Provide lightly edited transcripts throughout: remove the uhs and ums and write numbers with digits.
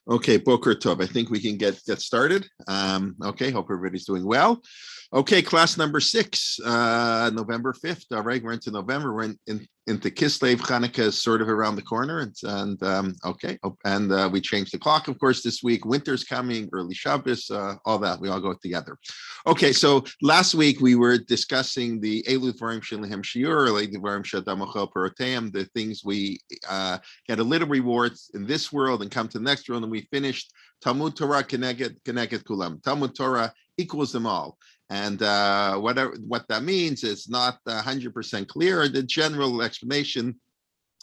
Okay, Boker Tov. I think we can get started. Okay, hope everybody's doing well. Okay, class number 6, November 5th. All right, we're into November. We're into Kislev. Hanukkah is sort of around the corner. And we changed the clock, of course, this week. Winter's coming, early Shabbos, all that. We all go together. Okay, so last week we were discussing the Elu Dvarim Shelihem Shiur, Dvarim Shadamachel Peroteim, the things we get a little rewards in this world and come to the next world. And we finished Talmud Torah Keneged Kulam. Talmud Torah equals them all. And what that means is not 100% clear. The general explanation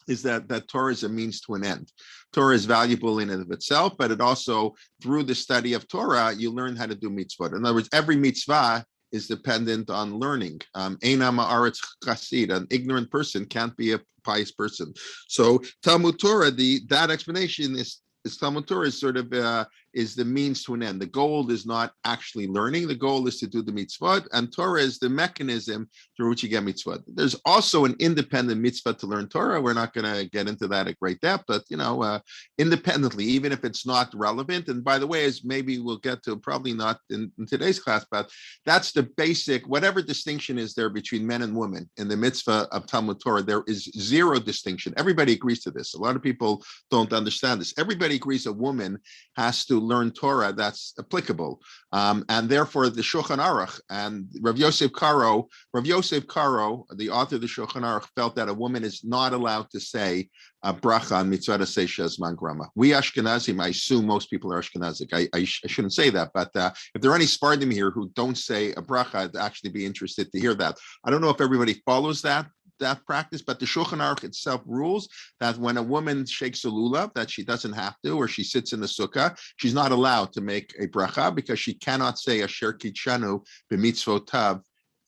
is that Torah is a means to an end. Torah is valuable in and of itself, but it also, through the study of Torah, you learn how to do mitzvot. In other words, every mitzvah is dependent on learning. Einam haaretz chasid, an ignorant person can't be a pious person. So Talmud Torah, that explanation is Talmud Torah is sort of is the means to an end. The goal is not actually learning. The goal is to do the mitzvot, and Torah is the mechanism through which you get mitzvot. There's also an independent mitzvah to learn Torah. We're not going to get into that at great depth, but independently, even if it's not relevant. And by the way, as maybe we'll get to, probably not in today's class, but that's the basic, whatever distinction is there between men and women in the mitzvah of Talmud Torah, there is zero distinction. Everybody agrees to this. A lot of people don't understand this. Everybody agrees a woman has to learn Torah that's applicable. And therefore the Shulchan Aruch and Rav Yosef Karo, the author of the Shulchan Aruch, felt that a woman is not allowed to say a bracha on mitzvah seisha zman grama. We Ashkenazim, I assume most people are Ashkenazic. I shouldn't say that, but if there are any Sfardim here who don't say a bracha, I'd actually be interested to hear that. I don't know if everybody follows that practice, but the Shulchan Aruch itself rules that when a woman shakes a lulav, that she doesn't have to, or she sits in the sukkah, she's not allowed to make a bracha because she cannot say asher kitshanu b'mitzvotav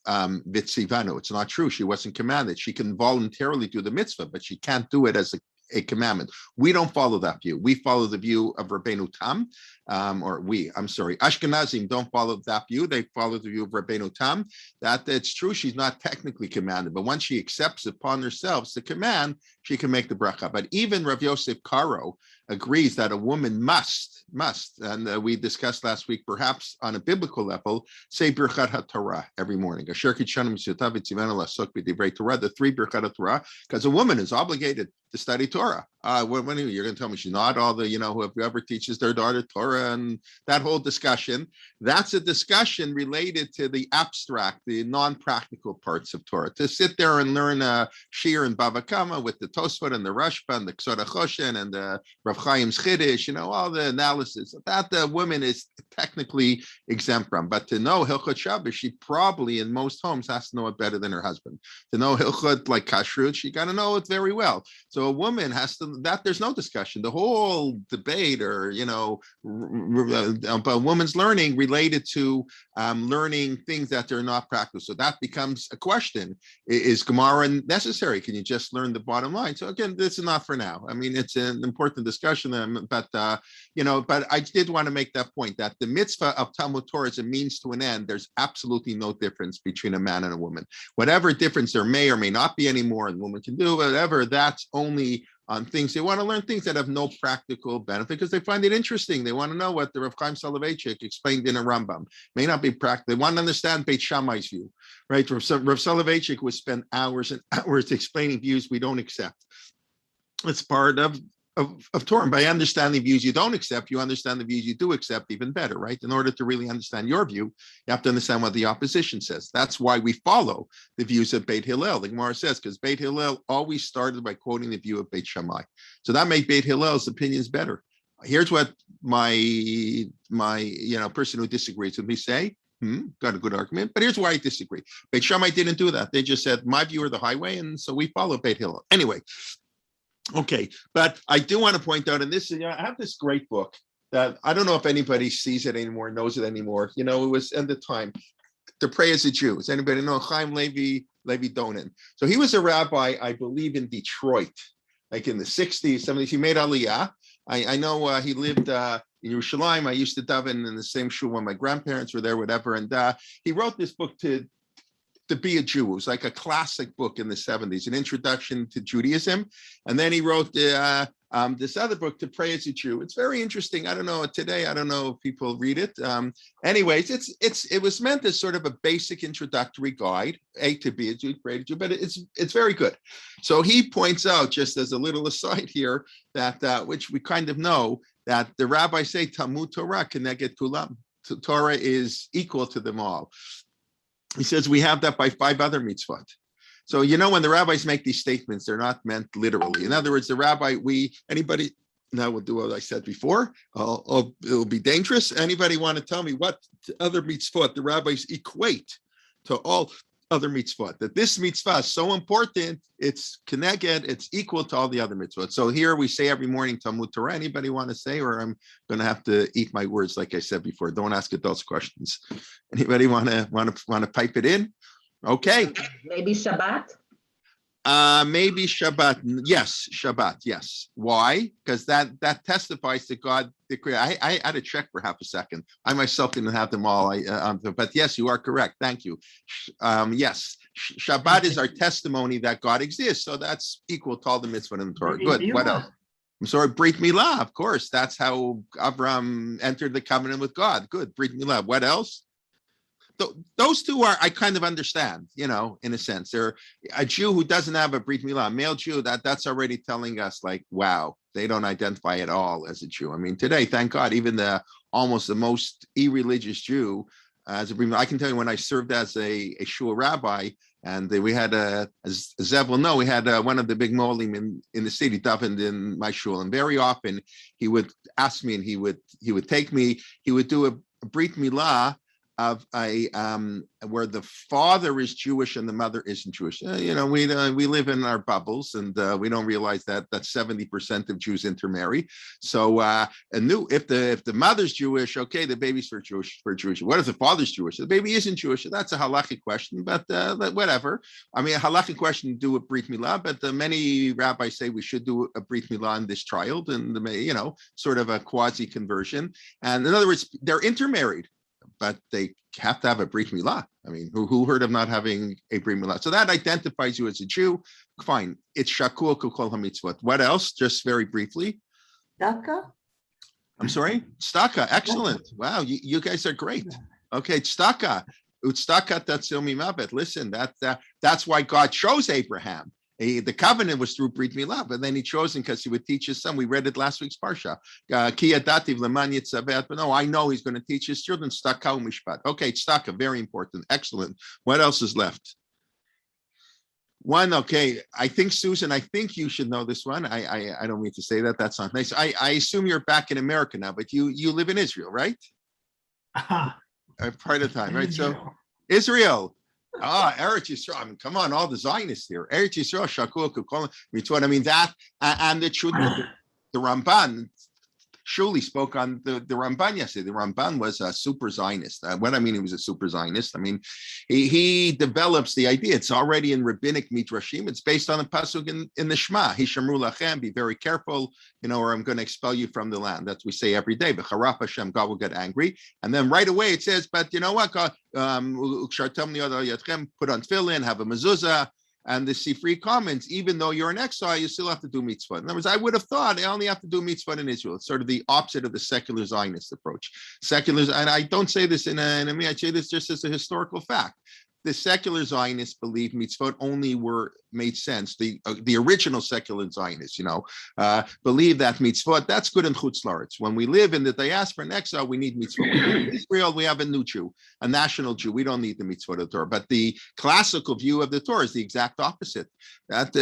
vitzivanu. It's not true. She wasn't commanded. She can voluntarily do the mitzvah, but she can't do it as a commandment. We don't follow that view. We follow the view of Rabbeinu Tam, Ashkenazim don't follow that view. They follow the view of Rabbeinu Tam, that it's true, she's not technically commanded, but once she accepts upon herself the command, she can make the bracha. But even Rav Yosef Karo agrees that a woman must, and we discussed last week, perhaps on a biblical level, say Birchat HaTorah every morning. The 3 Birchat HaTorah, because a woman is obligated to study Torah. When you're going to tell me she's not, all the, whoever teaches their daughter Torah and that whole discussion, that's a discussion related to the abstract, the non-practical parts of Torah. To sit there and learn Shir and Bava Kama with the Tosfot and the Rashba and the Ksora Choshen and the Rav Chaim's Chiddush, all the analysis, that the woman is technically exempt from. But to know Hilchot Shabbos, she probably in most homes has to know it better than her husband. To know Hilchot like Kashrut, she got to know it very well. So a woman has to, that there's no discussion. The whole debate or, about women's learning related to learning things that are not practical. So that becomes a question. Is Gemara necessary? Can you just learn the bottom line? So again, this is not for now. I mean, it's an important discussion, but I did want to make that point that the mitzvah of Talmud Torah is a means to an end. There's absolutely no difference between a man and a woman. Whatever difference there may or may not be anymore, and woman can do whatever, that's only on things they want to learn, things that have no practical benefit because they find it interesting. They want to know what the Rav Chaim Soloveitchik explained in a Rambam. May not be practical. They want to understand Beit Shammai's view, right? Rav Soloveitchik would spend hours and hours explaining views we don't accept. It's part of Torah. And by understanding views you don't accept, you understand the views you do accept even better, right? In order to really understand your view, you have to understand what the opposition says. That's why we follow the views of Beit Hillel. The Gemara says, because Beit Hillel always started by quoting the view of Beit Shammai. So that made Beit Hillel's opinions better. Here's what my person who disagrees with me say. Got a good argument, but here's why I disagree. Beit Shammai didn't do that. They just said, my view are the highway, and so we follow Beit Hillel. Anyway, okay, but I do want to point out, and this is, I have this great book that I don't know if anybody sees it anymore, knows it anymore. It was at the time, To Pray as a Jew. Does anybody know Chaim Levi Donin? So he was a rabbi, I believe, in Detroit, like in the 60s, 70s. He made Aliyah. I know he lived in Yerushalayim. I used to daven in the same shul when my grandparents were there, whatever. And he wrote this book to be a Jew. It was like a classic book in the 70s, an introduction to Judaism. And then he wrote this other book, To Pray as a Jew. It's very interesting. I don't know today. I don't know if people read it. Anyways, it was meant as sort of a basic introductory guide, A to be a Jew, pray to Jew, but it's very good. So he points out, just as a little aside here, that which we kind of know, that the rabbis say Talmud Torah keneged kulam. Torah is equal to them all. He says we have that by 5 other mitzvot. So, when the rabbis make these statements, they're not meant literally. In other words, the rabbi, anybody, now we'll do what I said before, it'll be dangerous. Anybody want to tell me what other mitzvot the rabbis equate to all other mitzvot? That this mitzvah is so important, it's keneged, it's equal to all the other mitzvot. So here we say every morning, Talmud Torah. Anybody want to say, or I'm going to have to eat my words like I said before. Don't ask adults questions. Anybody want to pipe it in? Okay. Maybe Shabbat? Maybe Shabbat. Yes, Shabbat. Yes. Why? Because that testifies to God, the Creator. I had to check for half a second. I myself didn't have them all. But yes, you are correct. Thank you. Yes, Shabbat is our testimony that God exists. So that's equal to all the mitzvot in the Torah. Good. What else? I'm sorry, Brit Milah. Of course, that's how Abraham entered the covenant with God. Good. Brit Milah. What else? Those two I kind of understand, in a sense. They're a Jew who doesn't have a Brit Milah, a male Jew, that's already telling us like, wow, they don't identify at all as a Jew. I mean, today, thank God, even almost the most irreligious Jew, as a Brit Milah, I can tell you when I served as a shul rabbi, and we had as Zev will know, we had one of the big molim in the city, davened in my shul, and very often he would ask me, and he would take me, he would do a Brit Milah of where the father is Jewish and the mother isn't Jewish. We live in our bubbles, and we don't realize that 70% of Jews intermarry. So if the mother's Jewish, okay, the baby's for Jewish. What if the father's Jewish? The baby isn't Jewish. That's a halachic question, but whatever. I mean, a halachic question to do with Brit Milah, but many rabbis say we should do a Brit Milah on this child, and sort of a quasi conversion. And in other words, they're intermarried, but they have to have a Brit Milah. I mean, who heard of not having a Brit Milah? So that identifies you as a Jew. Fine. It's Shakul Kol HaMitzvot. What else? Just very briefly. Tzedakah? I'm sorry? Tzedakah. Excellent. Wow, you guys are great. Okay, tzedakah. Utzedakah tatzil mimavet. Listen, that's why God chose Abraham. The covenant was through Brit Milah, but then he chose him because he would teach his son. We read it last week's parsha. But no, I know he's going to teach his children tzedakah mishpat. Okay, tzedakah, very important, excellent. What else is left? One, okay. I think Susan, you should know this one. I don't mean to say that. That's not nice. I assume you're back in America now, but you live in Israel, right? Part of the time, right? So Israel. Eretz Yisrael. I mean, come on, all the Zionists here. Eretz Yisrael, Shakul, Kukol, Mitzvot. I mean, that, and the Ramban, Shuli spoke on the Ramban yesterday. The Ramban was a super Zionist. What I mean, he was a super Zionist. I mean, he develops the idea. It's already in rabbinic midrashim. It's based on the pasuk in the Shema. Hishamru lachem, be very careful, or I'm going to expel you from the land. That's what we say every day. But B'charap Hashem, God will get angry. And then right away it says, but you know what, God, put on tefillin, have a mezuzah. And the Sifri comments, even though you're in exile, you still have to do mitzvot. In other words, I would have thought I only have to do mitzvot in Israel. It's sort of the opposite of the secular Zionist approach. Seculars, and I don't say this in a me, I say this just as a historical fact. The secular Zionists believe mitzvot only made sense. The original secular Zionists, believe that mitzvot, that's good in chutz la'aretz. When we live in the diaspora in exile, we need mitzvot. In Israel, we have a new Jew, a national Jew. We don't need the mitzvot of the Torah. But the classical view of the Torah is the exact opposite. That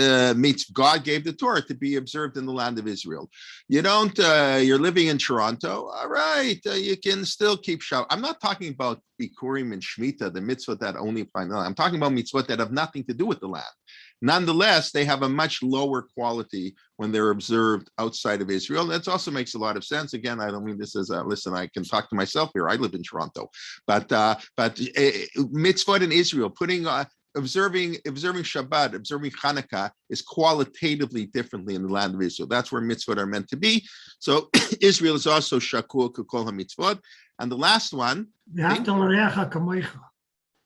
God gave the Torah to be observed in the land of Israel. You don't, you're living in Toronto, all right, you can still keep shouting. I'm not talking about Bikurim and Shemitah, the mitzvot that only apply in the land. I'm talking about mitzvot that have nothing to do with the land. Nonetheless, they have a much lower quality when they're observed outside of Israel. That also makes a lot of sense. Again, I don't mean this as listen, I can talk to myself here. I live in Toronto. But mitzvot in Israel, observing Shabbat, observing Hanukkah is qualitatively differently in the land of Israel. That's where mitzvot are meant to be. So Israel is also Shakul Kukol HaMitzvot. And the last one.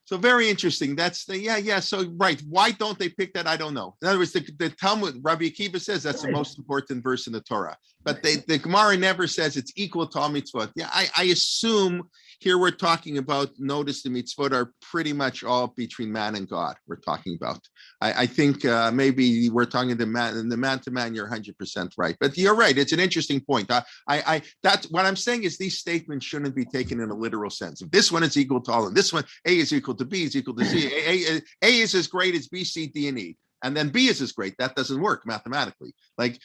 So very interesting. That's yeah. So right, why don't they pick that? I don't know. In other words, the Talmud, Rabbi Akiva says that's the most important verse in the Torah, but the Gemara never says it's equal to all mitzvot. Yeah, I assume here we're talking about. Notice the mitzvot are pretty much all between man and God. We're talking about. I think maybe we're talking the man to man. You're 100% right, but you're right. It's an interesting point. That's what I'm saying is these statements shouldn't be taken in a literal sense. If this one is equal to all, and this one A is equal to B is equal to C. A is as great as B, C, D, and E. And then B is as great. That doesn't work mathematically.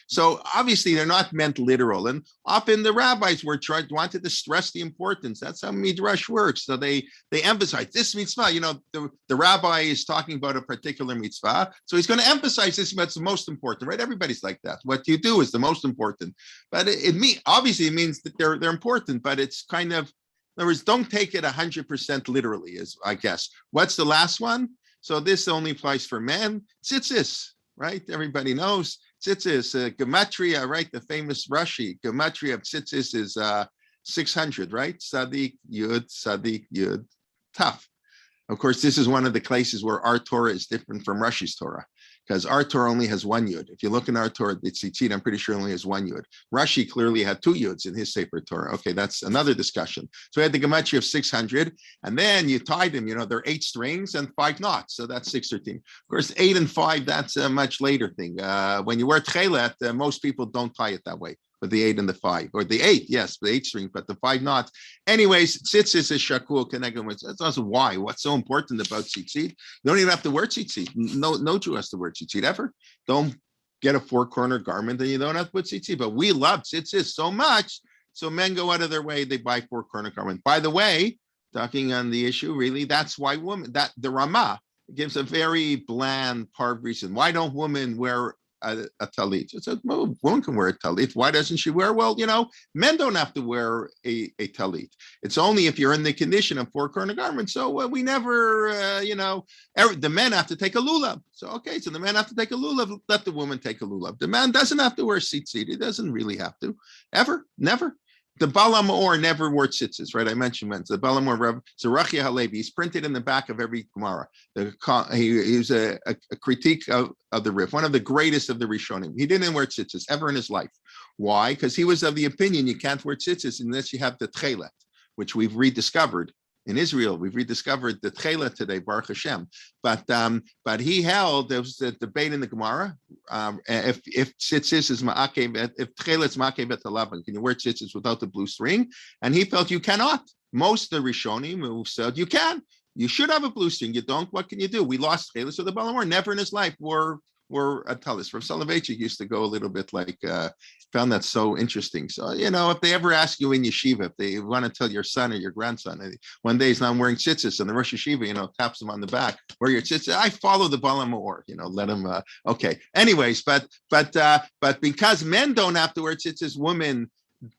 So obviously they're not meant literal. And often the rabbis wanted to stress the importance. That's how Midrash works. So they emphasize this mitzvah. The rabbi is talking about a particular mitzvah. So he's going to emphasize this, but it's the most important, right? Everybody's like that. What you do is the most important. But obviously it means that they're important, but it's kind of, in other words, don't take it 100% literally, is I guess. What's the last one? So this only applies for men. Tzitzis, right? Everybody knows tzitzis. Gematria, right? The famous Rashi. Gematria of tzitzis is 600, right? Sadik, Yud, Taf. Of course, this is one of the places where our Torah is different from Rashi's Torah, because our Torah only has one Yud. If you look in our Torah, the Tzitzit, I'm pretty sure only has one Yud. Rashi clearly had two Yuds in his Sefer Torah. Okay, that's another discussion. So we had the Gematria of 600, and then you tied them, there are 8 strings and 5 knots, so that's 613. Of course, 8 and 5, that's a much later thing. When you wear tefillot, most people don't tie it that way. But the 8 and the 5, or the 8, yes, the 8 string, but the 5 knots. Anyways, tzitzis is shakul keneged. That's also why. What's so important about tzitzit? You don't even have to wear tzitzit. No Jew has to wear tzitzit ever. Don't get a 4-corner garment and you don't have to put tzitzit. But we love tzitzit so much, so men go out of their way. They buy 4-corner garment. By the way, talking on the issue, really, that's why the Ramah gives a very bland part reason. Why don't women wear a talit? It's a woman can wear a talit. Why doesn't she wear? Well, men don't have to wear a talit. It's only if you're in the condition of 4-corner garment. So we never, the men have to take a lulav. So the men have to take a lulav. Let the woman take a lulav. The man doesn't have to wear tzitzit. He doesn't really have to, ever, never. The Baal HaMaor never wore tzitzis, right? I mentioned once. The Baal HaMaor, Rabbi Zerachia Halevi, he's printed in the back of every Gemara. He was a critique of the Rif, one of the greatest of the Rishonim. He didn't wear tzitzis ever in his life. Why? Because he was of the opinion you can't wear tzitzis unless you have the tchelet, which we've rediscovered. In Israel, we've rediscovered the tchelet today, Baruch Hashem. But he held, there was a debate in the Gemara, if tzitzis is ma'akev, if tchelet is ma'akev et halavan, can you wear tzitzis without the blue string? And he felt you cannot. Most of the Rishonim who said you can. You should have a blue string. You don't. What can you do? We lost tchelet, so the Baal HaMaor never in his life wore a talis. From Soloveitchik used to go a little bit found that so interesting. So, if they ever ask you in yeshiva, if they want to tell your son or your grandson, one day he's not wearing tzitzis, and the Rosh Yeshiva, taps him on the back, wear your tzitzis. I follow the Baal HaMaor, let him, okay. Anyways, but because men don't have to wear tzitzis, women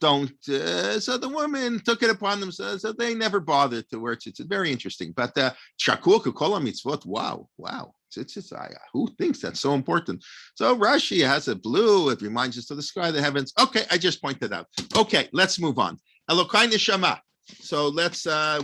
don't, so the women took it upon themselves, so they never bothered to wear tzitzis. Very interesting. But shakul kol mitzvot, wow. Who thinks that's so important? So Rashi has a blue. It reminds us of the sky, the heavens. Okay, I just pointed out. Okay, let's move on. Elokai Neshama. So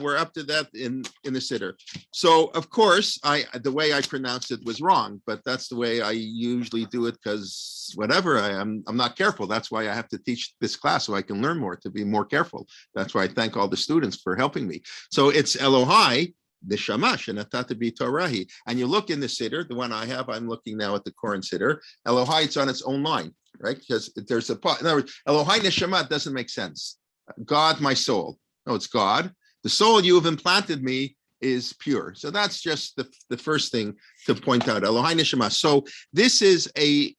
we're up to that in the Siddur. So of course, the way I pronounced it was wrong, but that's the way I usually do it because whatever, I'm not careful. That's why I have to teach this class so I can learn more, to be more careful. That's why I thank all the students for helping me. So it's Elokai Neshama shenatata bi Torahi. And you look in the Siddur, the one I have, I'm looking now at the Koran Siddur. Elokai, it's on its own line, right? Because there's in other words, Elokai Neshama doesn't make sense. God, my soul. No, it's God. The soul you have implanted me is pure. So that's just the first thing to point out. Elokai Neshama. So this is a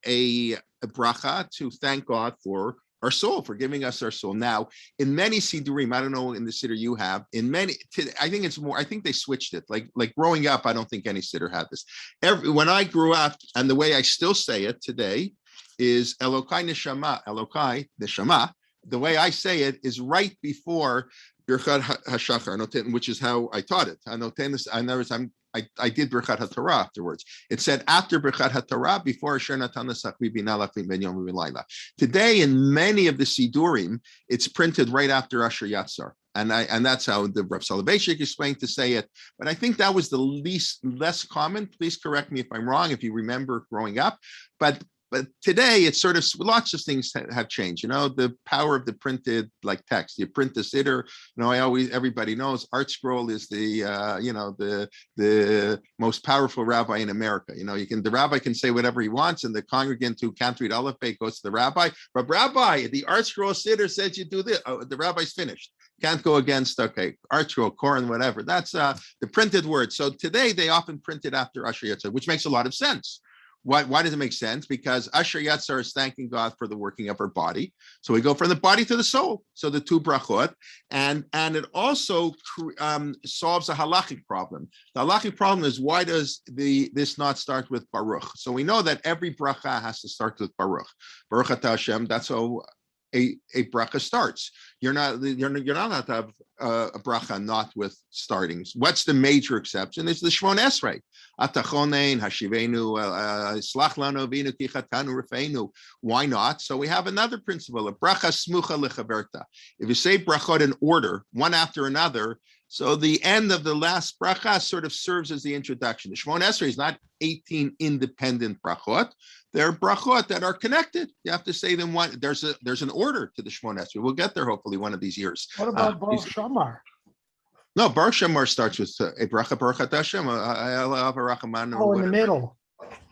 bracha to thank God for our soul, for giving us our soul. Now, in many Siddurim, I don't know in the Siddur you have, I think they switched it. Like growing up, I don't think any Siddur had this. When I grew up, and the way I still say it today is Elokai Neshama. The way I say it is right before Birchat HaShachar, which is how I taught it. I did Birchat HaTorah afterwards. It said after Birchat HaTorah, before Asher Natan L'Sachvi Bina Lachim Ben Yom V'Layla. Today, in many of the Siddurim, it's printed right after Asher Yatzar. and that's how the Rav Soloveitchik explained to say it. But I think that was the less common. Please correct me if I'm wrong, if you remember growing up. But today it's sort of lots of things have changed. The power of the printed like text. You print the Siddur. Everybody knows Art Scroll is the most powerful rabbi in America. The rabbi can say whatever he wants, and the congregant who can't read Aleph Beit goes to the rabbi. But Rabbi, the Art Scroll Siddur says you do this. Oh, the rabbi's finished. Can't go against, Art Scroll, Koran, whatever. That's the printed word. So today they often print it after Asher Yatzar, which makes a lot of sense. Why does it make sense? Because Asher Yatzar is thanking God for the working of our body. So we go from the body to the soul. So the two brachot, and it also solves a halachic problem. The halachic problem is, why does this not start with Baruch? So we know that every bracha has to start with Baruch. Baruch atah Hashem. That's how a bracha starts. You're not allowed to have a bracha not with startings. What's the major exception? It's the Shmon Esrei. Atachonein hashivenu slach lanu avinu ki chatanu rafeinu. Why not? So we have another principle: a bracha smucha lechaverta. If you say brachot in order, one after another, so the end of the last bracha sort of serves as the introduction. The Shmon Esrei is not 18 independent brachot. They're brachot that are connected. You have to say them one. There's an order to the Shmon Esrei. We'll get there hopefully one of these years. What about Baruch Shamar? No, Baruch Shamar starts with a bracha Baruch atah Hashem. Oh, in the middle.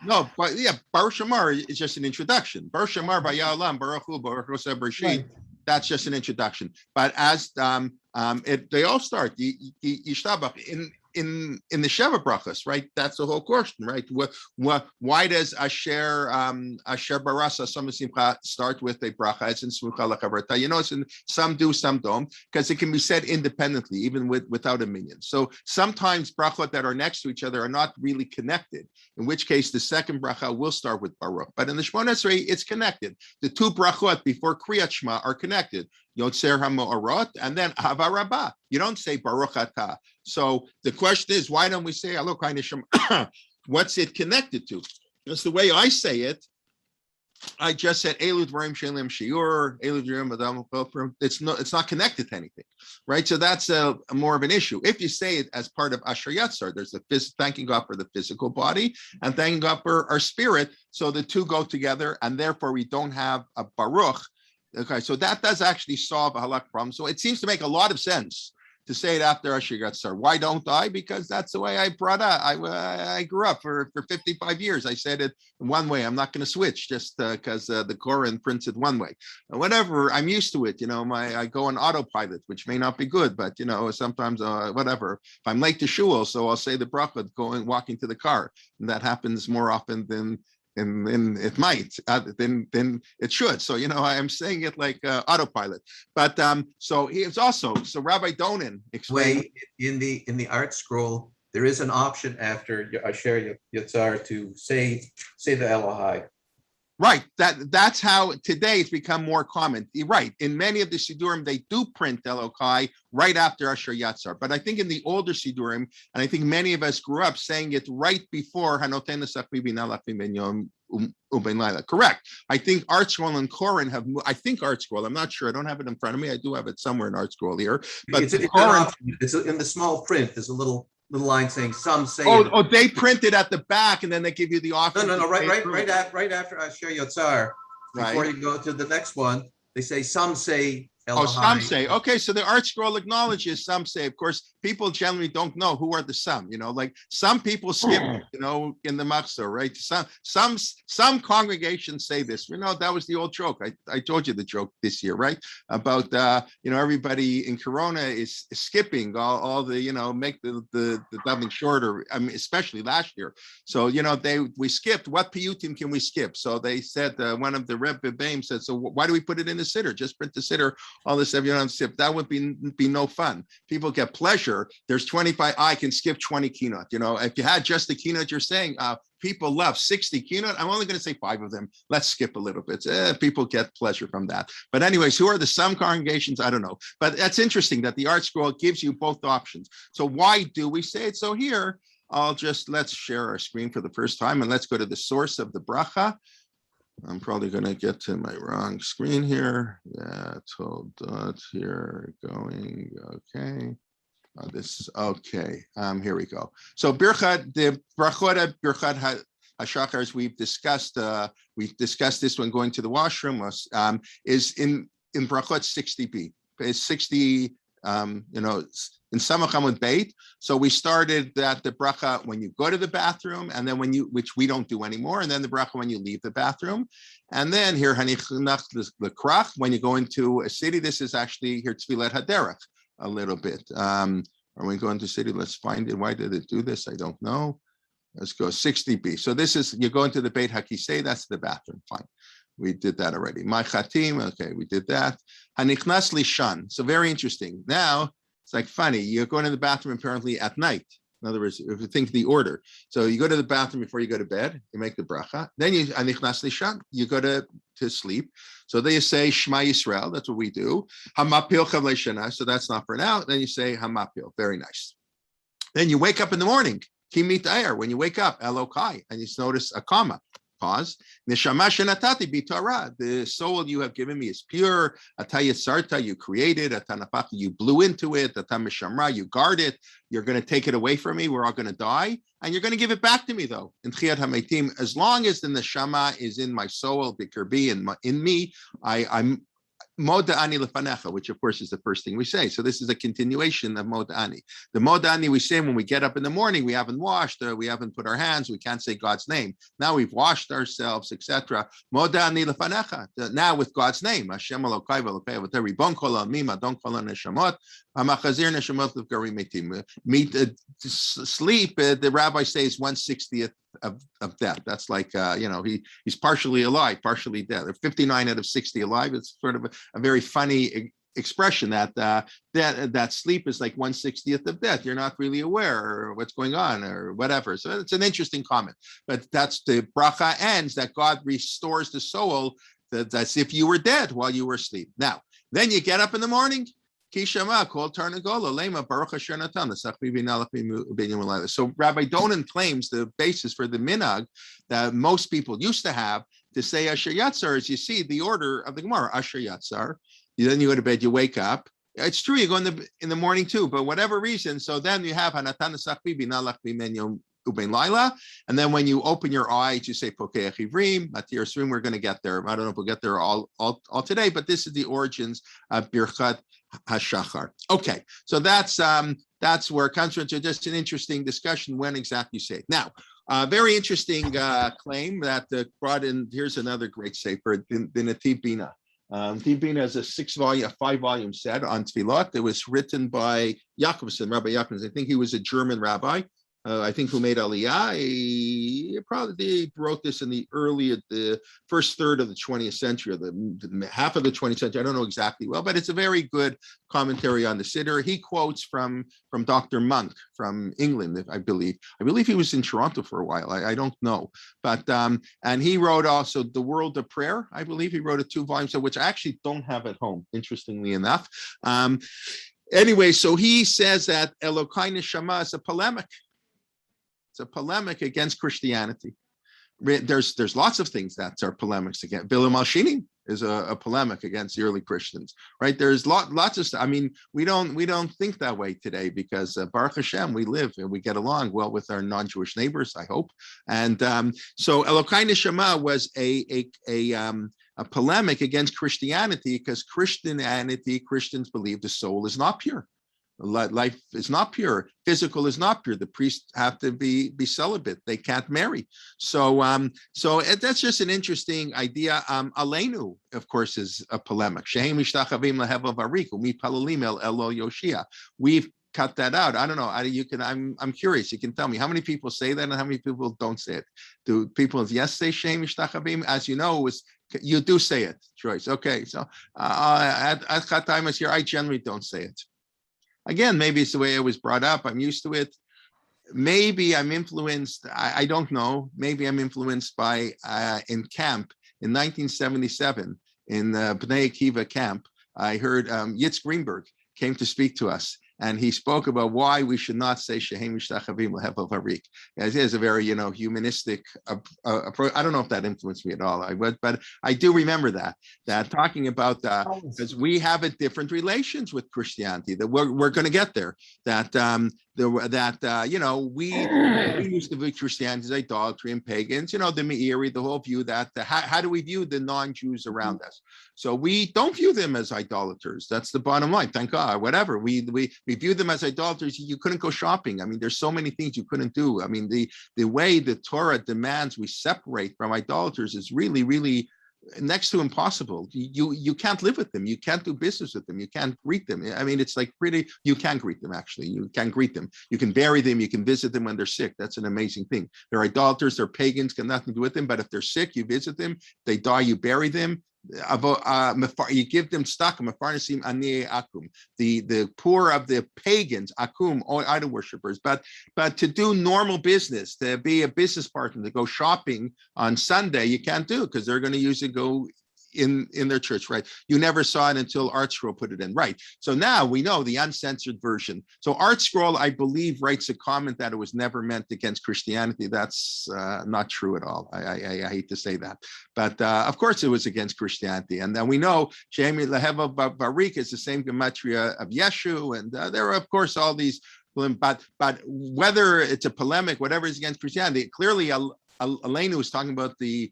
No, but yeah, Baruch Shamar is just an introduction. Baruch Shamar V'ya'olam Baruch Hu Baruch Hu Bereshit. Right. That's just an introduction. But as they all start Yishtabach in the Sheva brachas, right? That's the whole question, right? Why does Asher Barasa Samasimcha start with a bracha? It's in Smucha Lechaverta. It's in some do, some don't, because it can be said independently, even without a minyan. So sometimes brachot that are next to each other are not really connected. In which case, the second bracha will start with Baruch. But in the Shmon Esrei, it's connected. The two brachot before Kriyat Shema are connected. Yotzer HaMo'arot, and then Hava Rabbah. You don't say Baruch Atah. So the question is, why don't we say Elokai Neshama? What's it connected to? That's the way I say it. I just said Elu Dvarim Shelim Shiur, Elu Dvarim Adam. It's not connected to anything, right? So that's a more of an issue. If you say it as part of Asher Yatzar, there's thanking God for the physical body and thanking God for our spirit. So the two go together, and therefore we don't have a Baruch. Okay, so that does actually solve a halak problem. So it seems to make a lot of sense to say it after Asher Yatzar. Why don't I? Because that's the way I brought up. I grew up for 55 years. I said it one way. I'm not going to switch just because the Koran prints it one way. Whatever, I'm used to it. I go on autopilot, which may not be good, but sometimes whatever. If I'm late to shul, so I'll say the bracha walking to the car, and that happens more often than it might, then it should. So I'm saying it like autopilot. But so it's also Rabbi Donin explained in the Art Scroll there is an option after Asher Yatzar to say the Elokai. Right. That's how today it's become more common. You're right. In many of the Siddurim, they do print Elokai right after Asher Yatzar. But I think in the older Siddurim, and I think many of us grew up saying it right before Hanoten L'Sachmi B'Nalachim Ben Yom Uben Laila. Correct. I think Art Scroll and Koran have. I think Art Scroll. I'm not sure. I don't have it in front of me. I do have it somewhere in Art Scroll here. But it's in the small print. There's a little line saying some say. Oh, they print it at the back and then they give you the option. No. Right after Asher Yatzar, before you go to the next one, they say some say. Oh, some say. Okay, so the Art Scroll acknowledges some say. Of course, people generally don't know who are the some. Like some people skip. In the machzor, right? Some congregations say this. That was the old joke. I told you the joke this year, right? About everybody in Corona is skipping all the make the davening shorter. I mean, especially last year. So we skipped. What piyutim can we skip? So they said one of the Rebbe Baim said, so why do we put it in the Siddur? Just print the Siddur. All this skip. That would be no fun. People get pleasure. There's 25. I can skip 20 keynote. If you had just the keynote, you're saying people love 60 keynote. I'm only going to say 5 of them. Let's skip a little bit. People get pleasure from that. But anyways, who are the some congregations? I don't know. But that's interesting that the Art Scroll gives you both options. So why do we say it? So here, let's share our screen for the first time and let's go to the source of the bracha. I'm probably going to get to my wrong screen here. Yeah, hold on here, going, okay. Okay, here we go. So Birchat, the Brachot Birchat HaShachar, we've discussed this when going to the washroom, is in Brachot 60b. It's 60, in Samach Amud Beit. So we started that the bracha when you go to the bathroom, and then which we don't do anymore, and then the bracha when you leave the bathroom. And then here, Hanichnach the Krach, when you go into a city, this is actually here Tefillat Haderech a little bit. Are we going to city? Let's find it. Why did it do this? I don't know. Let's go 60b. So this is, you go into the Beit HaKisei, that's the bathroom. Fine. We did that already. My Chatim, okay, we did that. Hanichnas Lishan. So very interesting. Now, it's like funny. You're going to the bathroom apparently at night. In other words, if you think the order. So you go to the bathroom before you go to bed, you make the bracha. Then you Hanichnas Lishan, you go to sleep. So they say Shema Yisrael, that's what we do. Hamapil Chavlei Shana, so that's not for now. Then you say Hamapil, very nice. Then you wake up in the morning. Kimit Ayer, when you wake up, Elokai, and you notice a comma, pause. Neshama shenatati bi Torah, the soul you have given me is pure. Atayat sarta, you created. Atanafach, you blew into it. Atameshamra, you guard it. You're going to take it away from me. We're all going to die, and you're going to give it back to me, though. In Chiyat Hametim, as long as the neshama is in my soul, bikirbi, in me, I'm Moda'ani lefanecha, which of course is the first thing we say. So this is a continuation of Moda'ani. The Moda'ani we say when we get up in the morning, we haven't washed, we haven't put our hands, we can't say God's name. Now we've washed ourselves, etc. Moda'ani lefanecha. Now with God's name, Hashem Elokai v'Elokai v'Teri bon kol mima don kol neshamot hamachazir neshamot l'garim metim. Sleep. The rabbi says 1/60th of death. That's like he's partially alive, partially dead. 59 out of 60 alive. It's sort of a very funny expression that sleep is like 1/60th of death. You're not really aware of what's going on or whatever. So it's an interesting comment. But that's the bracha ends that God restores the soul that's if you were dead while you were asleep. Now, then you get up in the morning. Kishama called Tarnagola Lema Baruch Asher Natan. So Rabbi Donan claims the basis for the minhag that most people used to have to say Asher Yatzar is, you see the order of the Gemara, Asher Yatzar. Then you go to bed, you wake up. It's true, you go in the morning too, but whatever reason. So then you have Hanatan Sakbi Binalach Bimenyo Ubein Laila, and then when you open your eyes, you say Pokeach Ivrim, Matir Srim. We're going to get there. I don't know if we'll get there all today, but this is the origins of Birchat HaShachar. Okay, so that's where it comes from. So just an interesting discussion when exactly you say it. Now, very interesting claim that brought in. Here's another great sefer, the Nativ Bina. Nativ Bina is a 5-volume set on tefillot. It was written by Jacobson, Rabbi Jacobson. I think he was a German rabbi. I think who made Aliyah. He probably wrote this in the first third of the 20th century, or the half of the 20th century. I don't know exactly well, but it's a very good commentary on the Siddur. He quotes from Dr. Monk from England, I believe. I believe he was in Toronto for a while. I don't know, but and he wrote also The World of Prayer. I believe he wrote a 2-volume set, which I actually don't have at home, interestingly enough. Anyway, so he says that Elokai Neshama is a polemic. A polemic against Christianity. There's lots of things that are polemics against. Bilam al-Shini is a polemic against the early Christians, right? There's lots of stuff. I mean, we don't think that way today because Baruch Hashem, we live and we get along well with our non-Jewish neighbors, I hope. And so Elokai Neshama was a polemic against Christianity because Christians believe the soul is not pure. Life is not pure. Physical is not pure. The priests have to be celibate. They can't marry. So that's just an interesting idea. Aleinu, of course, is a polemic. We've cut that out. I don't know. I'm curious. You can tell me how many people say that and how many people don't say it. Do people yes say Shem Mishtachavim? As you know, you do say it, Joyce. Okay, so at Chataimas here, I generally don't say it. Again, maybe it's the way I was brought up. I'm used to it. Maybe I'm influenced. I don't know. Maybe I'm influenced by in camp in 1977 in Bnei Akiva camp. I heard Yitz Greenberg came to speak to us. and he spoke about why we should not say Shehem Mishtachavim Lehevel Harik. It is a very, humanistic approach. I don't know if that influenced me at all. But I do remember that talking about because we have a different relations with Christianity. That we're going to get there. That we used to view Christianity as idolatry and pagans. The Meiri, the whole view that how do we view the non-Jews around us? So we don't view them as idolaters. That's the bottom line. Thank God. Whatever we view them as idolaters. You couldn't go shopping. I mean, there's so many things you couldn't do. I mean, the way the Torah demands we separate from idolaters is really, really next to impossible. You can't live with them. You can't do business with them. You can't greet them. I mean, it's like you can greet them, actually. You can greet them. You can bury them. You can visit them when they're sick. That's an amazing thing. They're idolaters. They're pagans. Got nothing to do with them. But if they're sick, you visit them. They die, you bury them. You give them stakum, the poor of the pagans, akum, idol worshippers. But to do normal business, to be a business partner, to go shopping on Sunday, you can't do because they're going to usually go in their church, right? You never saw it until ArtScroll put it in, right? So now we know the uncensored version. So ArtScroll, I believe, writes a comment that it was never meant against Christianity. That's not true at all. I hate to say that, but of course it was against Christianity. And then we know Shemi Leheva Barik is the same gematria of Yeshu, and there are of course all these. But whether it's a polemic, whatever is against Christianity, clearly Elena was talking about the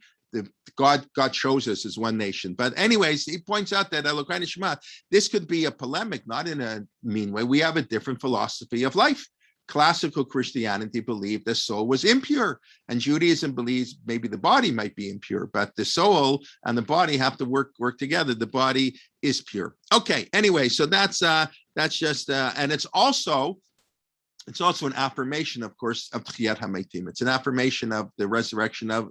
God shows us as one nation. But anyways, he points out that Elokai Neshama, this could be a polemic, not in a mean way. We have a different philosophy of life. Classical Christianity believed the soul was impure, and Judaism believes maybe the body might be impure, but the soul and the body have to work together. The body is pure. Okay. Anyway, so that's just and it's also an affirmation, of course, of Tchiyat HaMeitim. It's an affirmation of the resurrection of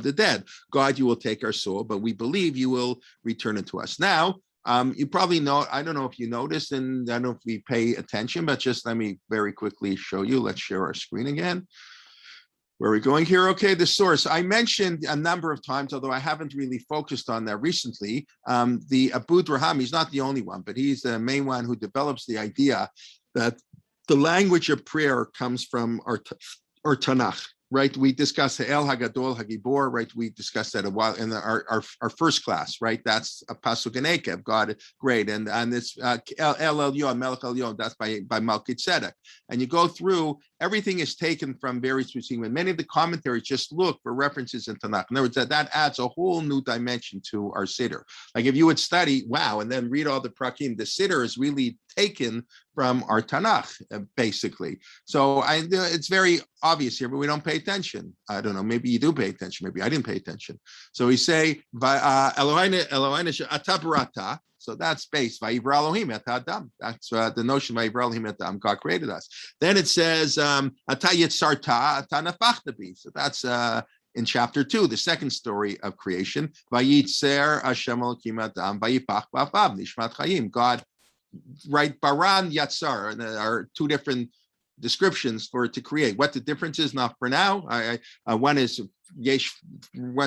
the dead. God, you will take our soul, but we believe you will return it to us. Now, you probably know, I don't know if you noticed, and I don't know if we pay attention, but just let me very quickly show you. Let's share our screen again. Where are we going here? Okay, the source. I mentioned a number of times, although I haven't really focused on that recently, the Abu Draham, he's not the only one, but he's the main one who develops the idea that the language of prayer comes from our Tanakh. Right, we discussed the El Hagadol Hagibor. Right, we discussed that a while in our first class. Right, that's a pasuk in Ekev, God, great, and this El Elyon, Melech Elyon. That's by Melchizedek. And you go through, everything is taken from various Musim, and many of the commentaries just look for references in Tanakh. In other words, that adds a whole new dimension to our Siddur. Like if you would study, and then read all the prakim, the Siddur is really taken from our Tanakh, basically. So it's very obvious here, but we don't pay attention. I don't know, maybe you do pay attention, maybe I didn't pay attention. So we say, Eloheinu ata barata. So that's based, Vayivra Elohim et Adam. That's the notion, Vayivra Elohim et Adam, God created us. Then it says, Ata Yitzarta, Ata Nafachta bi. So that's in chapter 2, the second story of creation. Vayitzer Hashem Elokim Adam, Vayipach B'afav, Nishmat Chayim. God, right, Baran Yatzar, and there are two different descriptions for it to create. What the difference is, not for now. One is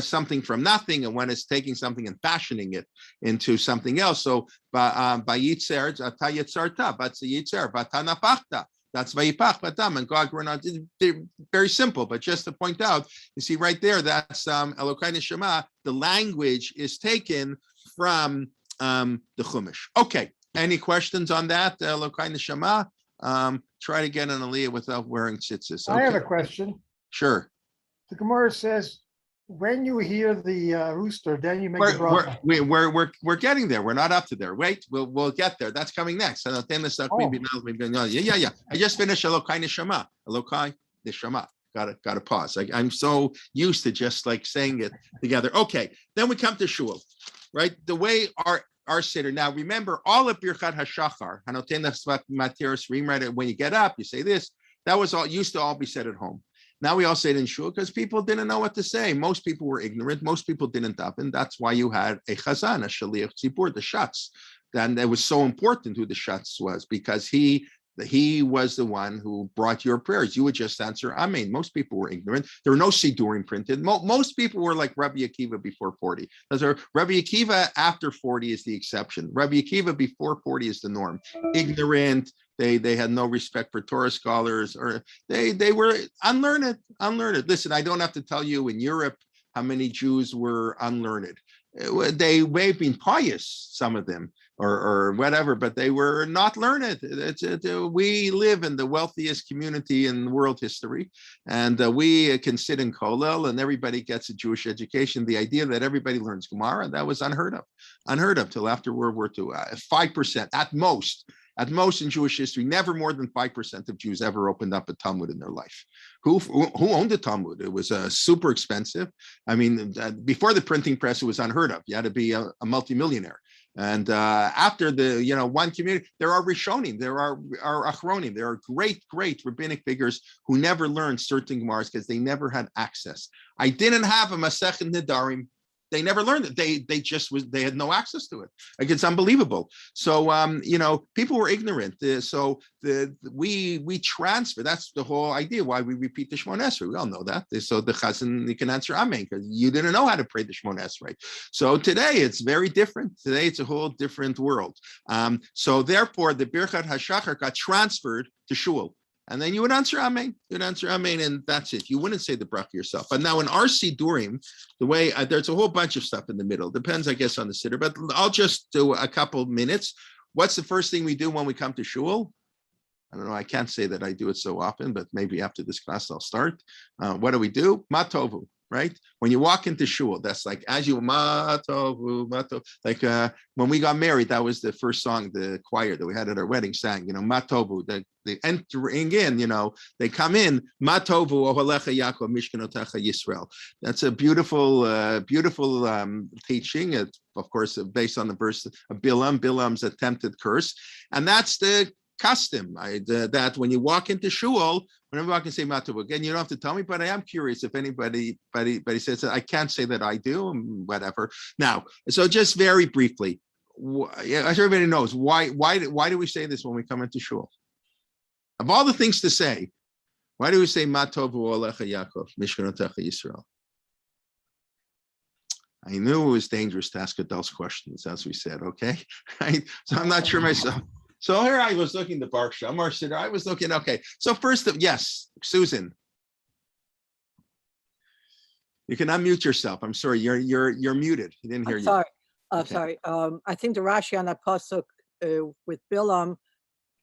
something from nothing, and one is taking something and fashioning it into something else. So Vayitzer, Ata Yitzarta, Vatsa Vatanapachta. That's Vayipach Batam, and God grew not. Very simple, but just to point out, you see right there, that's Elokai Neshama. The language is taken from the Chumash. Okay. Any questions on that, Elokai Neshama? Try to get an aliyah without wearing tzitzis. Okay. I have a question. Sure. The Gemara says, when you hear the rooster, then you make the bracha. We're getting there. We're not up to there. Wait, we'll get there. That's coming next. Yeah. I just finished Elokai Neshama. Elokai Neshama. Got to pause. I'm so used to just like saying it together. Okay. Then we come to shul, right? The way our Siddur. Now, remember, all of Birchat HaShachar, right? When you get up, you say this. That was all used to all be said at home. Now we all say it in shul because people didn't know what to say. Most people were ignorant. Most people didn't daven. That's why you had a chazan, a shaliach tzibur, the shatz. And it was so important who the shatz was because he He was the one who brought your prayers. You would just answer Amen. Most people were ignorant. There were no Siddurim printed. Most people were like Rabbi Akiva before 40. Rabbi Akiva after 40 is the exception. Rabbi Akiva before 40 is the norm. Ignorant. They had no respect for Torah scholars, or they were unlearned. Listen, I don't have to tell you in Europe how many Jews were unlearned. They may have been pious, some of them, or whatever, but they were not learned. We live in the wealthiest community in world history, and we can sit in Kollel and everybody gets a Jewish education. The idea that everybody learns Gemara, that was unheard of till after World War II. 5% at most in Jewish history, never more than 5% of Jews ever opened up a Talmud in their life. Who owned a Talmud? It was super expensive. I mean, before the printing press, it was unheard of. You had to be a multimillionaire. And after the, one community, there are Rishonim, there are Achronim, there are great rabbinic figures who never learned certain Gemaras because they never had access. I didn't have a Masechet Nedarim. They never learned it. They had no access to it. Like, it's unbelievable. So, people were ignorant. We transfer. That's the whole idea why we repeat the Shemona Esrei. We all know that. So the Chazan, you can answer Amen because you didn't know how to pray the Shemona Esrei. So today it's very different. Today it's a whole different world. So therefore the Birchat HaShachar got transferred to Shul. And then you would answer Amen. You'd answer Amen, and that's it. You wouldn't say the bracha yourself. But now in our Siddurim, the way there's a whole bunch of stuff in the middle. Depends, I guess, on the Siddur. But I'll just do a couple minutes. What's the first thing we do when we come to Shul? I don't know. I can't say that I do it so often, but maybe after this class I'll start. What do we do? Ma Tovu. Right? When you walk into shul, that's like as you ma tovu, ma tovu. Like when we got married, that was the first song the choir that we had at our wedding sang. Ma tovu. They entering in. They come in. Ma tovu ohalecha Yaakov mishkanotecha Yisrael. That's a beautiful teaching. It's, of course, based on the verse of Bilam's attempted curse, and that's the custom. That when you walk into shul, whenever I can say Matav, again, you don't have to tell me, but I am curious if anybody says that. I can't say that I do, whatever. Now, so just very briefly, as everybody knows, why do we say this when we come into shul? Of all the things to say, why do we say Matav Olecha Yaakov Mishkanotecha Yisrael? I knew it was dangerous to ask adults questions, as we said. Okay, right? So I'm not sure myself. So here I was looking at the Barsha, Amar Siddur. I was looking, okay. So first, yes, Susan. You can unmute yourself. I'm sorry, you're muted. He didn't hear you. Sorry. Okay. Sorry. I think the Rashi on that pasuk with Bilam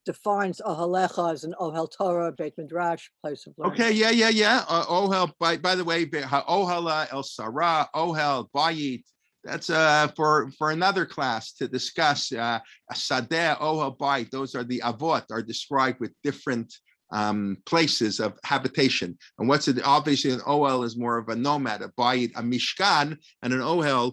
defines Ohalecha as an Ohel Torah, Beit Midrash, place of learning. Okay, yeah. Ohel, by the way, Ohala El Sarah, Ohel Bayit. That's for another class to discuss. Sadeh, Ohel, Bayit. Those are the avot are described with different places of habitation. And what's it? Obviously, an Ohel is more of a nomad. A Bayit, a Mishkan, and an Ohel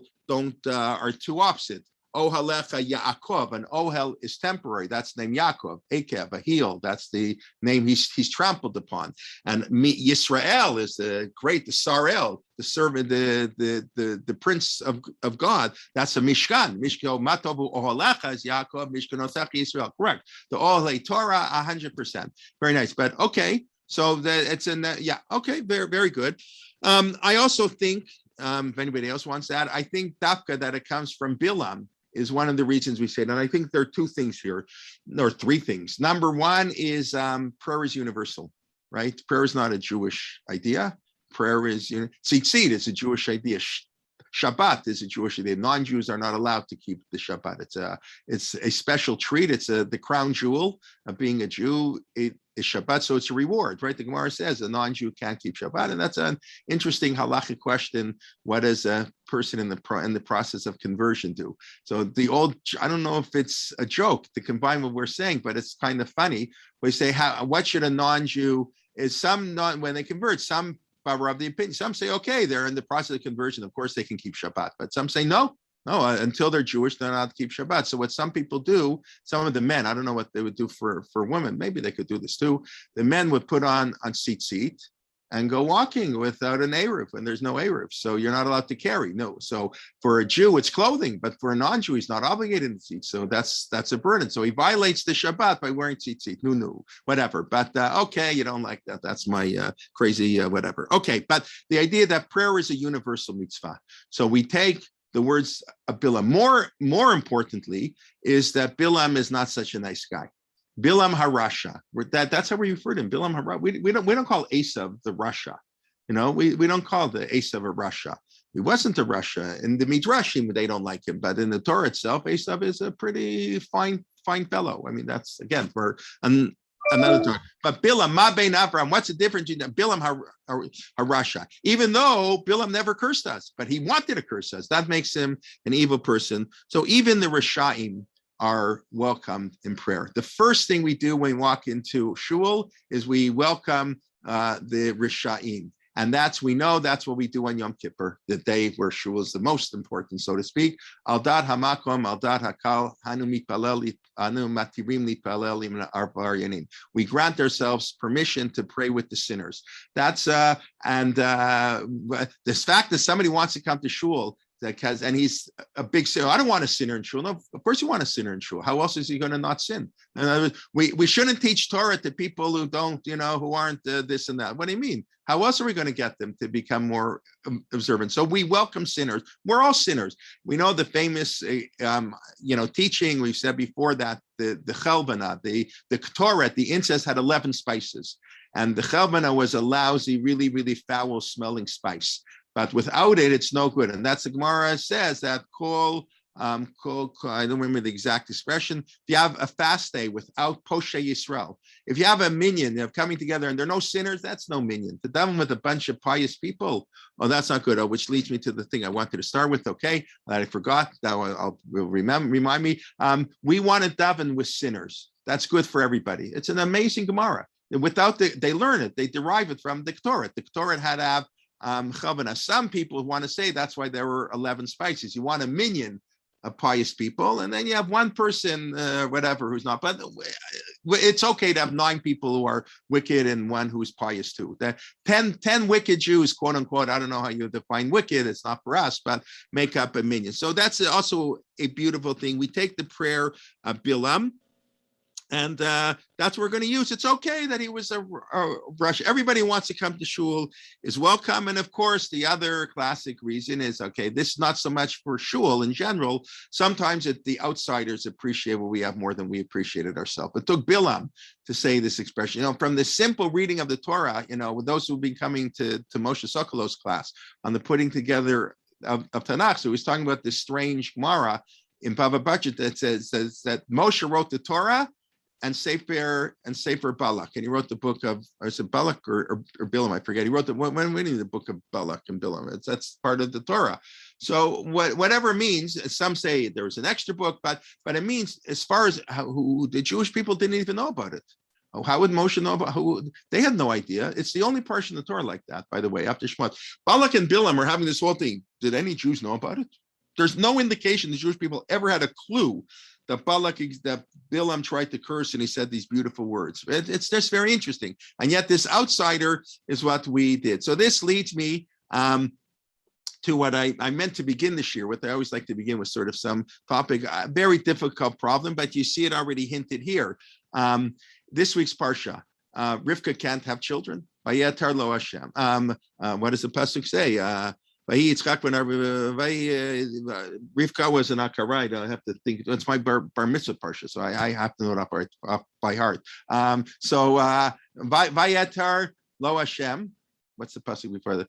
are two opposite. Ohalecha Yaakov, an Ohel is temporary. That's the name Yaakov. Akev, a heel. That's the name he's trampled upon. And Yisrael is the Sarel, the servant, the prince of God. That's a Mishkan. Mishkan Matovu Ohalecha is Yaakov. Mishkanotecha Yisrael. Correct. The Ohel Torah, 100%. Very nice. But okay, so it's in okay, very very good. I also think. If anybody else wants to add, I think dafka that it comes from Bilam is one of the reasons we say it. And I think there are two things here, or three things. Number one is prayer is universal, right? Prayer is not a Jewish idea. Prayer is, tzitzit is a Jewish idea. Shabbat is a Jewish idea. Non-Jews are not allowed to keep the Shabbat. It's a special treat. It's the crown jewel of being a Jew. It is Shabbat, so it's a reward, right? The Gemara says a non-Jew can't keep Shabbat, and that's an interesting halachic question. What does a person in the process of conversion do? So I don't know if it's a joke to combine what we're saying, but it's kind of funny. We say, what should a non-Jew? When they convert, some of the opinion. Some say, okay, they're in the process of conversion. Of course, they can keep Shabbat. But some say, no, until they're Jewish, they're not allowed to keep Shabbat. So what some people do, some of the men, I don't know what they would do for women. Maybe they could do this too. The men would put on tzitzit, and go walking without an Eruv when there's no Eruv. So you're not allowed to carry. No. So for a Jew, it's clothing, but for a non-Jew, he's not obligated to tzitzit. So that's a burden. So he violates the Shabbat by wearing tzitzit. No, whatever. But okay, you don't like that. That's my crazy whatever. Okay, but the idea that prayer is a universal mitzvah. So we take the words of Bilam. More importantly, is that Bilam is not such a nice guy. Bilam Harasha. That's how we refer to him. Bilam Harasha. We don't call Esav the Rasha. We don't call the Esav a Rasha. He wasn't a Rasha. In the Midrashim, they don't like him, but in the Torah itself, Esav is a pretty fine fellow. I mean, that's again for another Torah. But Bilam Ma Bein Avram. What's the difference between Bilam Harasha? Even though Bilam never cursed us, but he wanted to curse us. That makes him an evil person. So even the Rashaim are welcomed in prayer. The first thing we do when we walk into shul is we welcome the Rishaim. And we know that's what we do on Yom Kippur, the day where shul is the most important, so to speak. Al dad hamakom, al dad hakal, hanu mitpalel, anu matirim litpalel im arbar yanim. We grant ourselves permission to pray with the sinners. That's this fact that somebody wants to come to shul, and he's a big sinner. I don't want a sinner in shul. No, of course you want a sinner in shul. How else is he going to not sin? We shouldn't teach Torah to people who don't, who aren't this and that. What do you mean? How else are we going to get them to become more observant? So we welcome sinners. We're all sinners. We know the famous, teaching we've said before that the chelbana, the Torah, the incense had 11 spices, and the chelbana was a lousy, really, really foul-smelling spice. But without it, it's no good. And that's the Gemara says that I don't remember the exact expression. If you have a fast day without Poshe Yisrael, if you have a minyan of coming together and there are no sinners, that's no minyan. To daven with a bunch of pious people, that's not good. Which leads me to the thing I wanted to start with. Okay, that I forgot. That will remind me. We want to daven with sinners. That's good for everybody. It's an amazing Gemara. They learn it. They derive it from the Torah. The Torah had to have chavana. Some people want to say that's why there were 11 spices. You want a minyan of pious people, and then you have one person, whatever, who's not. But it's okay to have 9 people who are wicked and one who's pious too. That 10 wicked Jews, quote unquote. I don't know how you define wicked. It's not for us, but make up a minyan. So that's also a beautiful thing. We take the prayer of Bilam, and that's what we're going to use. It's okay that he was a Rush. Everybody who wants to come to shul is welcome. And of course, the other classic reason is, okay, this is not so much for shul in general. Sometimes the outsiders appreciate what we have more than we appreciated ourselves. It took Bilam to say this expression. From the simple reading of the Torah, with those who've been coming to Moshe Sokolov's class on the putting together of Tanakh. So he's talking about this strange Gemara in Bava Bachit that says that Moshe wrote the Torah and Sefer Balak, and he wrote the book of, or is it Balak or Bilam? I forget. He wrote the book of Balak and Bilam. That's part of the Torah. So whatever it means, some say there was an extra book, but it means as far as who the Jewish people didn't even know about it. How would Moshe know about who? They had no idea. It's the only portion of the Torah like that, by the way, after Shemot. Balak and Bilam are having this whole thing. Did any Jews know about it? There's no indication the Jewish people ever had a clue that Bilam tried to curse and he said these beautiful words. It's just very interesting. And yet this outsider is what we did. So this leads me to what I meant to begin this year with. I always like to begin with sort of some topic, a very difficult problem, but you see it already hinted here. This week's Parsha, Rivka can't have children. Vayetar lo Hashem. What does the pasuk say? Rivka was an Akarite. I have to think. It's my bar mitzvah parsha, so I have to know it off by heart. So Vayetar lo Hashem. What's the pasuk before that?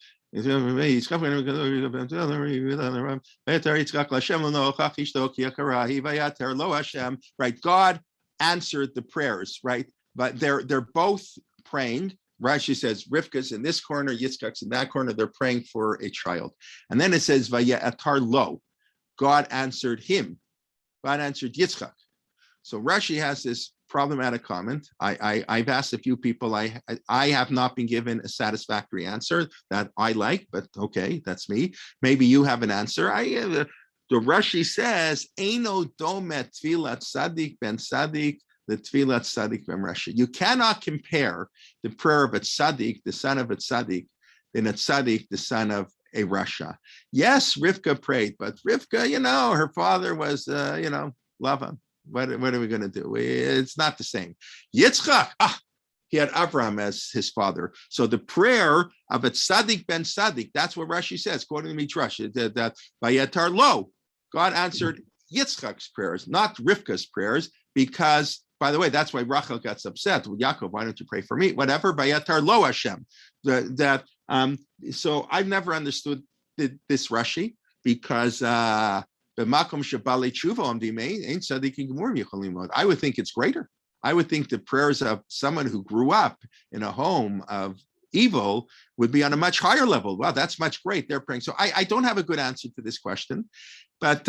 Right. God answered the prayers. Right. But they're both praying. Rashi says Rivka's in this corner, Yitzchak's in that corner. They're praying for a child. And then it says, Vayetar lo. God answered him. God answered Yitzchak. So Rashi has this problematic comment. I've asked a few people. I have not been given a satisfactory answer that I like, but okay, that's me. Maybe you have an answer. The Rashi says, Eino domet tfilat sadik ben sadik the tefillat tzaddik ben rasha. You cannot compare the prayer of a tzaddik, the son of a tzaddik, and a tzaddik, the son of a rasha. Yes, Rivka prayed, but Rivka, her father was, love him. What are we going to do? It's not the same. Yitzchak, he had Abraham as his father. So the prayer of a tzaddik ben tzaddik, that's what Rashi says, quoting the Midrash, that Vayetar lo, God answered Yitzchak's prayers, not Rivka's prayers, because, by the way, that's why Rachel gets upset. Well, Yaakov, why don't you pray for me? Whatever, Vayetar lo Hashem. So I've never understood this Rashi, because I would think it's greater. I would think the prayers of someone who grew up in a home of evil would be on a much higher level. Wow, that's much great. They're praying. So I don't have a good answer to this question. But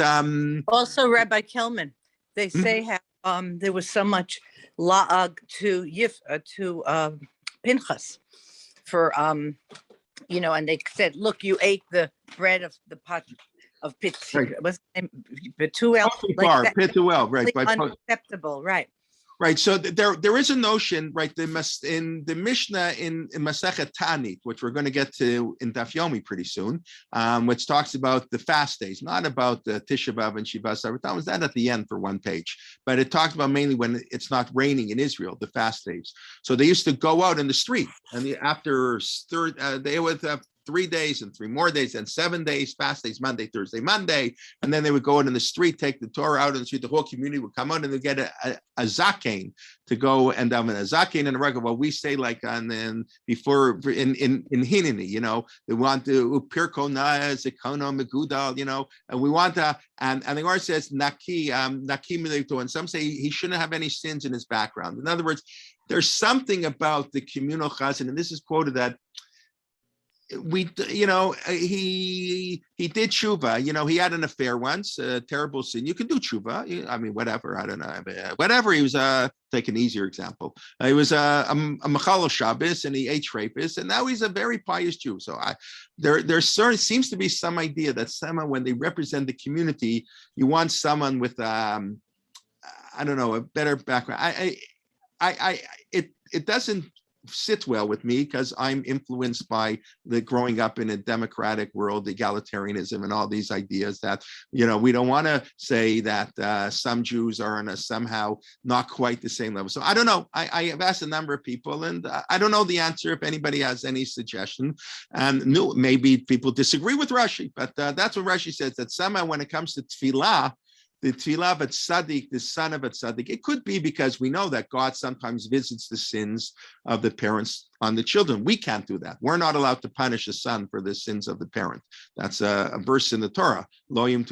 also, Rabbi Kelman, they say how there was so much la'ag to Pinchas for and they said, look, you ate the bread of the pot of Pit. Right. What's his name? Betuel. Pituel, right? Unacceptable, right? Right. So there is a notion, right? In the Mishnah in Masechet Tanit, which we're going to get to in Daf Yomi pretty soon, which talks about the fast days, not about the Tisha B'Av and Shiva Sarvatam. Was that at the end for one page? But it talks about mainly when it's not raining in Israel, the fast days. So they used to go out in the street, and after they would have 3 days and 3 more days and 7 days, fast days, Monday, Thursday, Monday. And then they would go out in the street, take the Torah out in the street. The whole community would come out and they'd get a zakein to go and daven. A zakein in a regular, what we say like before in Hineni, they want to Pirko Na, Zikono, Megudal, and we want to, and the Gemara says Naki Milito, and some say he shouldn't have any sins in his background. In other words, there's something about the communal chazan, and this is quoted that he did tshuva. He had an affair once, a terrible sin. You can do tshuva. I mean, whatever. I don't know. Whatever. He was take an easier example. He was a machal Shabbos, and he ate shreifis, and now he's a very pious Jew. So there certainly seems to be some idea that someone, when they represent the community, you want someone with a better background. It doesn't sit well with me, because I'm influenced by the growing up in a democratic world, egalitarianism, and all these ideas that, we don't want to say that some Jews are on a somehow not quite the same level. So I don't know. I have asked a number of people, and I don't know the answer. If anybody has any suggestion, and maybe people disagree with Rashi, but that's what Rashi says, that somehow when it comes to tefillah, the tefillah of a tzaddik, the son of a tzaddik, it could be because we know that God sometimes visits the sins of the parents on the children. We can't do that. We're not allowed to punish a son for the sins of the parent. That's a verse in the Torah. You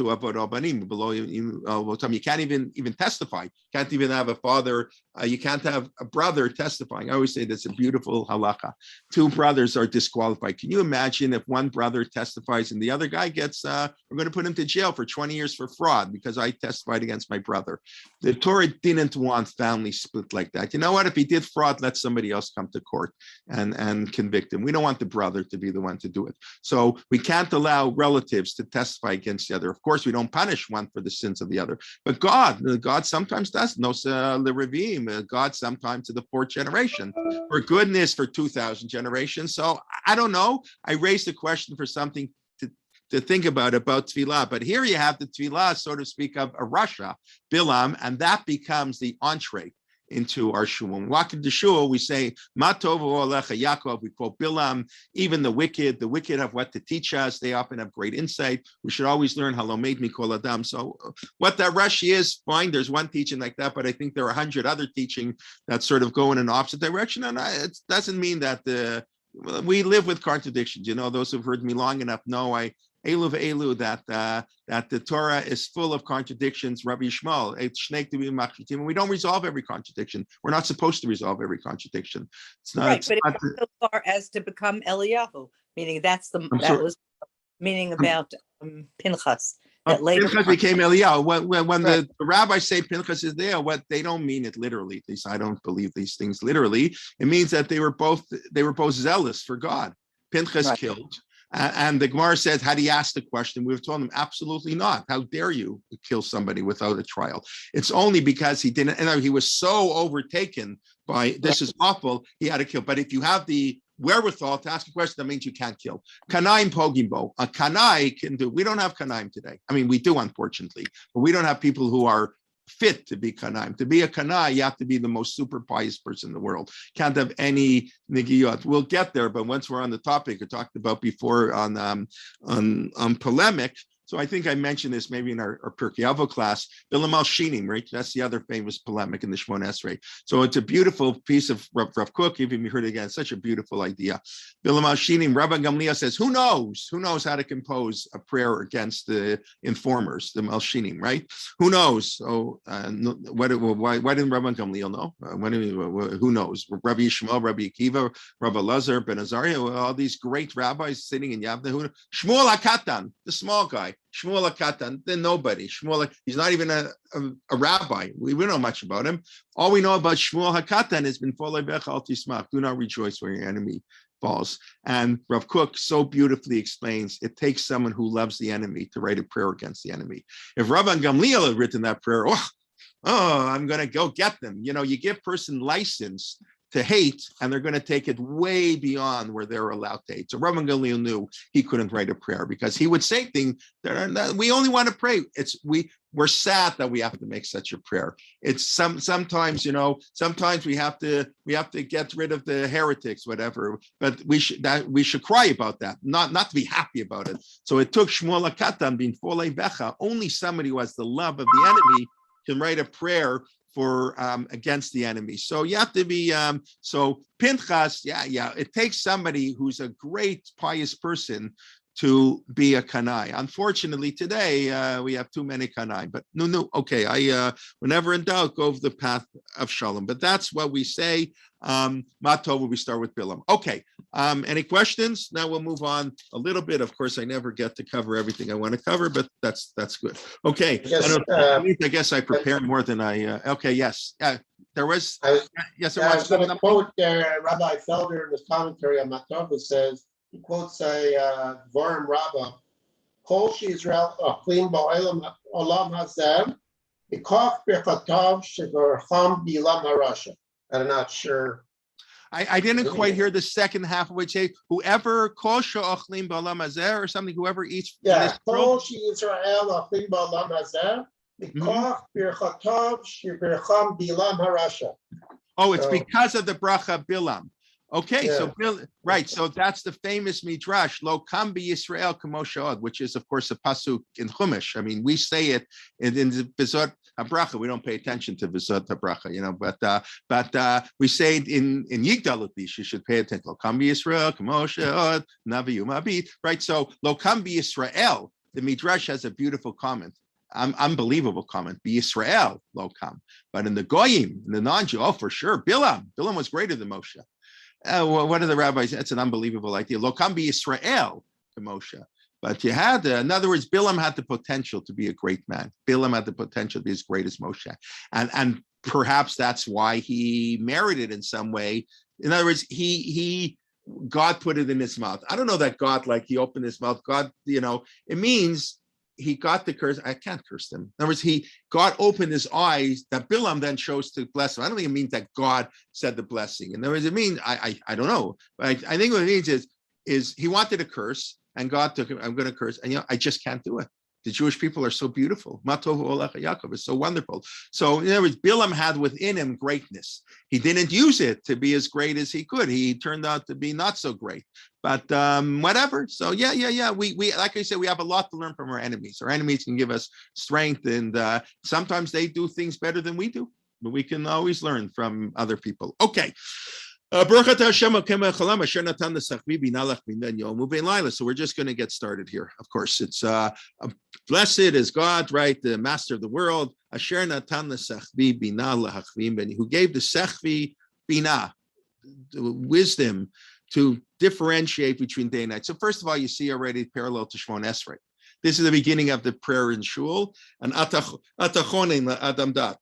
can't even testify. You can't even have a father. You can't have a brother testifying. I always say that's a beautiful halakha. 2 brothers are disqualified. Can you imagine if one brother testifies and the other guy gets, we're going to put him to jail for 20 years for fraud because I testified against my brother. The Torah didn't want family split like that. You know what? If he did fraud, let somebody else come to court and convict him. We don't want the brother to be the one to do it. So we can't allow relatives to testify against the other. Of course, we don't punish one for the sins of the other. But God sometimes does. God sometimes to the 4th generation. For goodness, for 2,000 generations. So I don't know. I raised the question for something to think about tefillah. But here you have the tefillah, so to speak, of a Rasha, Bilam, and that becomes the entree into our shul. When we walk into shul, we say, Ma tovu alecha Yaakov. We quote Bilam. Even the wicked have what to teach us. They often have great insight. We should always learn halomed mikol adam. So what that Rashi is, fine. There's one teaching like that, but I think there are 100 other teaching that sort of go in an opposite direction. And it doesn't mean that we live with contradictions. Those who've heard me long enough know that the Torah is full of contradictions. Rabbi Yishmael, and we don't resolve every contradiction. We're not supposed to resolve every contradiction. It's not, right, but it goes so far as to become Eliyahu, meaning about Pinchas. That later Pinchas became Eliyahu. When the rabbis say Pinchas is there, what they don't mean it literally. At least I don't believe these things literally. It means that they were both zealous for God. Pinchas killed. And the Gemara said, had he asked the question, we would have told him, absolutely not. How dare you kill somebody without a trial? It's only because he didn't, and he was so overtaken by, this is awful, he had to kill. But if you have the wherewithal to ask a question, that means you can't kill. Kanaim pogimbo. A kanai can do, we don't have kanaim today. I mean, we do, unfortunately, but we don't have people who are fit to be kanaim. To be a kanai, you have to be the most super pious person in the world. Can't have any nigiyot. We'll get there, but once we're on the topic I talked about before on polemic. So I think I mentioned this maybe in our Pirkei Avos class, Bilam al-Shinim, right? That's the other famous polemic in the Shmon Esrei. So it's a beautiful piece of Rav Kook, even you heard it again, such a beautiful idea. Bilam al-Shinim, Rabbi Gamliel says, who knows how to compose a prayer against the informers, the Malshinim, right? Who knows? So why didn't Rabbi Gamliel know? Who knows? Rabbi Yishmael, Rabbi Akiva, Rabbi Lazar, Ben Azariah, all these great rabbis sitting in Yavna. Shmuel HaKatan, the small guy. Shmuel HaKatan, then nobody. Shmuel, he's not even a rabbi. We don't know much about him. All we know about Shmuel HaKatan has been Folei Becha Al Tismach. Do not rejoice when your enemy falls. And Rav Kook so beautifully explains it takes someone who loves the enemy to write a prayer against the enemy. If Rabbi Gamliel had written that prayer, I'm going to go get them. You know, you give person license to hate, and they're going to take it way beyond where they're allowed to hate. So Rabbi Gamliel knew he couldn't write a prayer because he would say things that we only want to pray. We're sad that we have to make such a prayer. It's sometimes, you know, sometimes we have to get rid of the heretics, whatever. But we should cry about that, not to be happy about it. So it took Shmuel HaKatan being Folei Becha. Only somebody who has the love of the enemy can write a prayer for against the enemy. So you have to be so Pinchas, it takes somebody who's a great pious person to be a kanai. Unfortunately, today we have too many kanai. But okay, whenever in doubt, go over the path of shalom. But that's what we say. Tovu, we start with Bilam. Okay. Any questions? Now we'll move on a little bit. Of course, I never get to cover everything I want to cover, but that's good. Okay. Yes, I guess I prepared more than I. Okay. Yes. There was. Yes. I was going to quote Rabbi Felder in his commentary on Tovu. Says he quotes a Dvarim Rabbah, "Kol she'Yisrael achlim ba'olam hazeh, b'koch b'chatav she'varcham bilam harasha." I'm not sure. I didn't quite hear the second half of which say whoever kosher ochlim ba'olam hazeh or something. Whoever eats. Yeah. Kol she'Yisrael achlim ba'olam hazeh, b'koch b'chatav she'varcham bilam harasha. Oh, it's because of the bracha Bilam. Okay, Yeah. so right, so that's the famous midrash, Lo Kam Yisrael Kamo Sha'od, which is of course a pasuk in Chumash. I mean, we say it in the Bezot HaBracha. We don't pay attention to Bezot HaBracha, you know, but we say it in Yigdal Latish. You should pay attention. Lo Kam Yisrael Kamo Sha'od Navi Umabit. Right, so Lo Kam Yisrael. The midrash has a beautiful comment. Unbelievable comment. Be Yisrael Lo Kam, but in the Goyim, in the non-Jew, for sure, Bilam was greater than Moshe. What are the rabbis? That's an unbelievable idea. Lo Kam Yisrael to Moshe. But you had, in other words, Bilam had the potential to be a great man. Bilam had the potential to be as great as Moshe. And perhaps that's why he merited in some way. In other words, God put it in his mouth. I don't know that God, like he opened his mouth. God, you know, it means he got the curse. I can't curse them. In other words, God opened his eyes that Bilam then chose to bless him. I don't think it means that God said the blessing. In other words, it means, I don't know. But I think what it means is he wanted to curse and God took him, I'm going to curse. And, you know, I just can't do it. The Jewish people are so beautiful. Matovu Olach Yaakov is so wonderful. So in other words, Bilam had within him greatness. He didn't use it to be as great as he could. He turned out to be not so great. But whatever. So yeah. We like I said, we have a lot to learn from our enemies. Our enemies can give us strength, and sometimes they do things better than we do. But we can always learn from other people. Okay. So we're just going to get started here. Of course, it's blessed is God, right? The master of the world. Who gave the sechvi bina, wisdom to differentiate between day and night. So first of all, you see already parallel to Shmon Esrei. This is the beginning of the prayer in shul. And atachonim adam dat.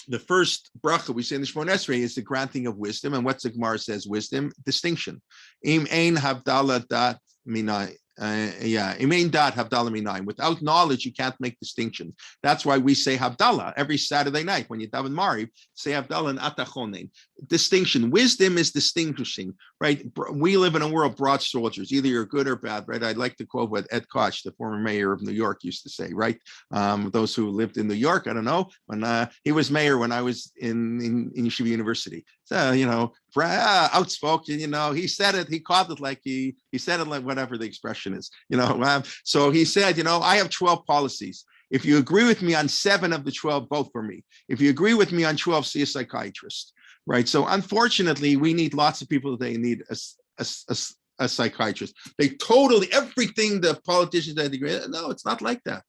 The first bracha we say in the Shmon Esrei is the granting of wisdom. And what's the Gemara says? Wisdom, distinction. Im ein havdala dat minai. Imain dat Havdalah minayin. Without knowledge, you can't make distinctions. That's why we say Havdalah every Saturday night when you daven Mariv. Say Havdalah and Atachonin. Distinction. Wisdom is distinguishing, right? We live in a world broad soldiers. Either you're good or bad, right? I'd like to quote what Ed Koch, the former mayor of New York, used to say, right? Those who lived in New York, I don't know, when he was mayor when I was in Yeshiva University. So, outspoken, he said it, he called it like he said it like whatever the expression is, so he said, I have 12 policies. If you agree with me on 7 of the 12, vote for me. If you agree with me on 12, see a psychiatrist, right? So unfortunately, we need lots of people. They need a psychiatrist. They totally, everything the politicians that agree. No, it's not like that.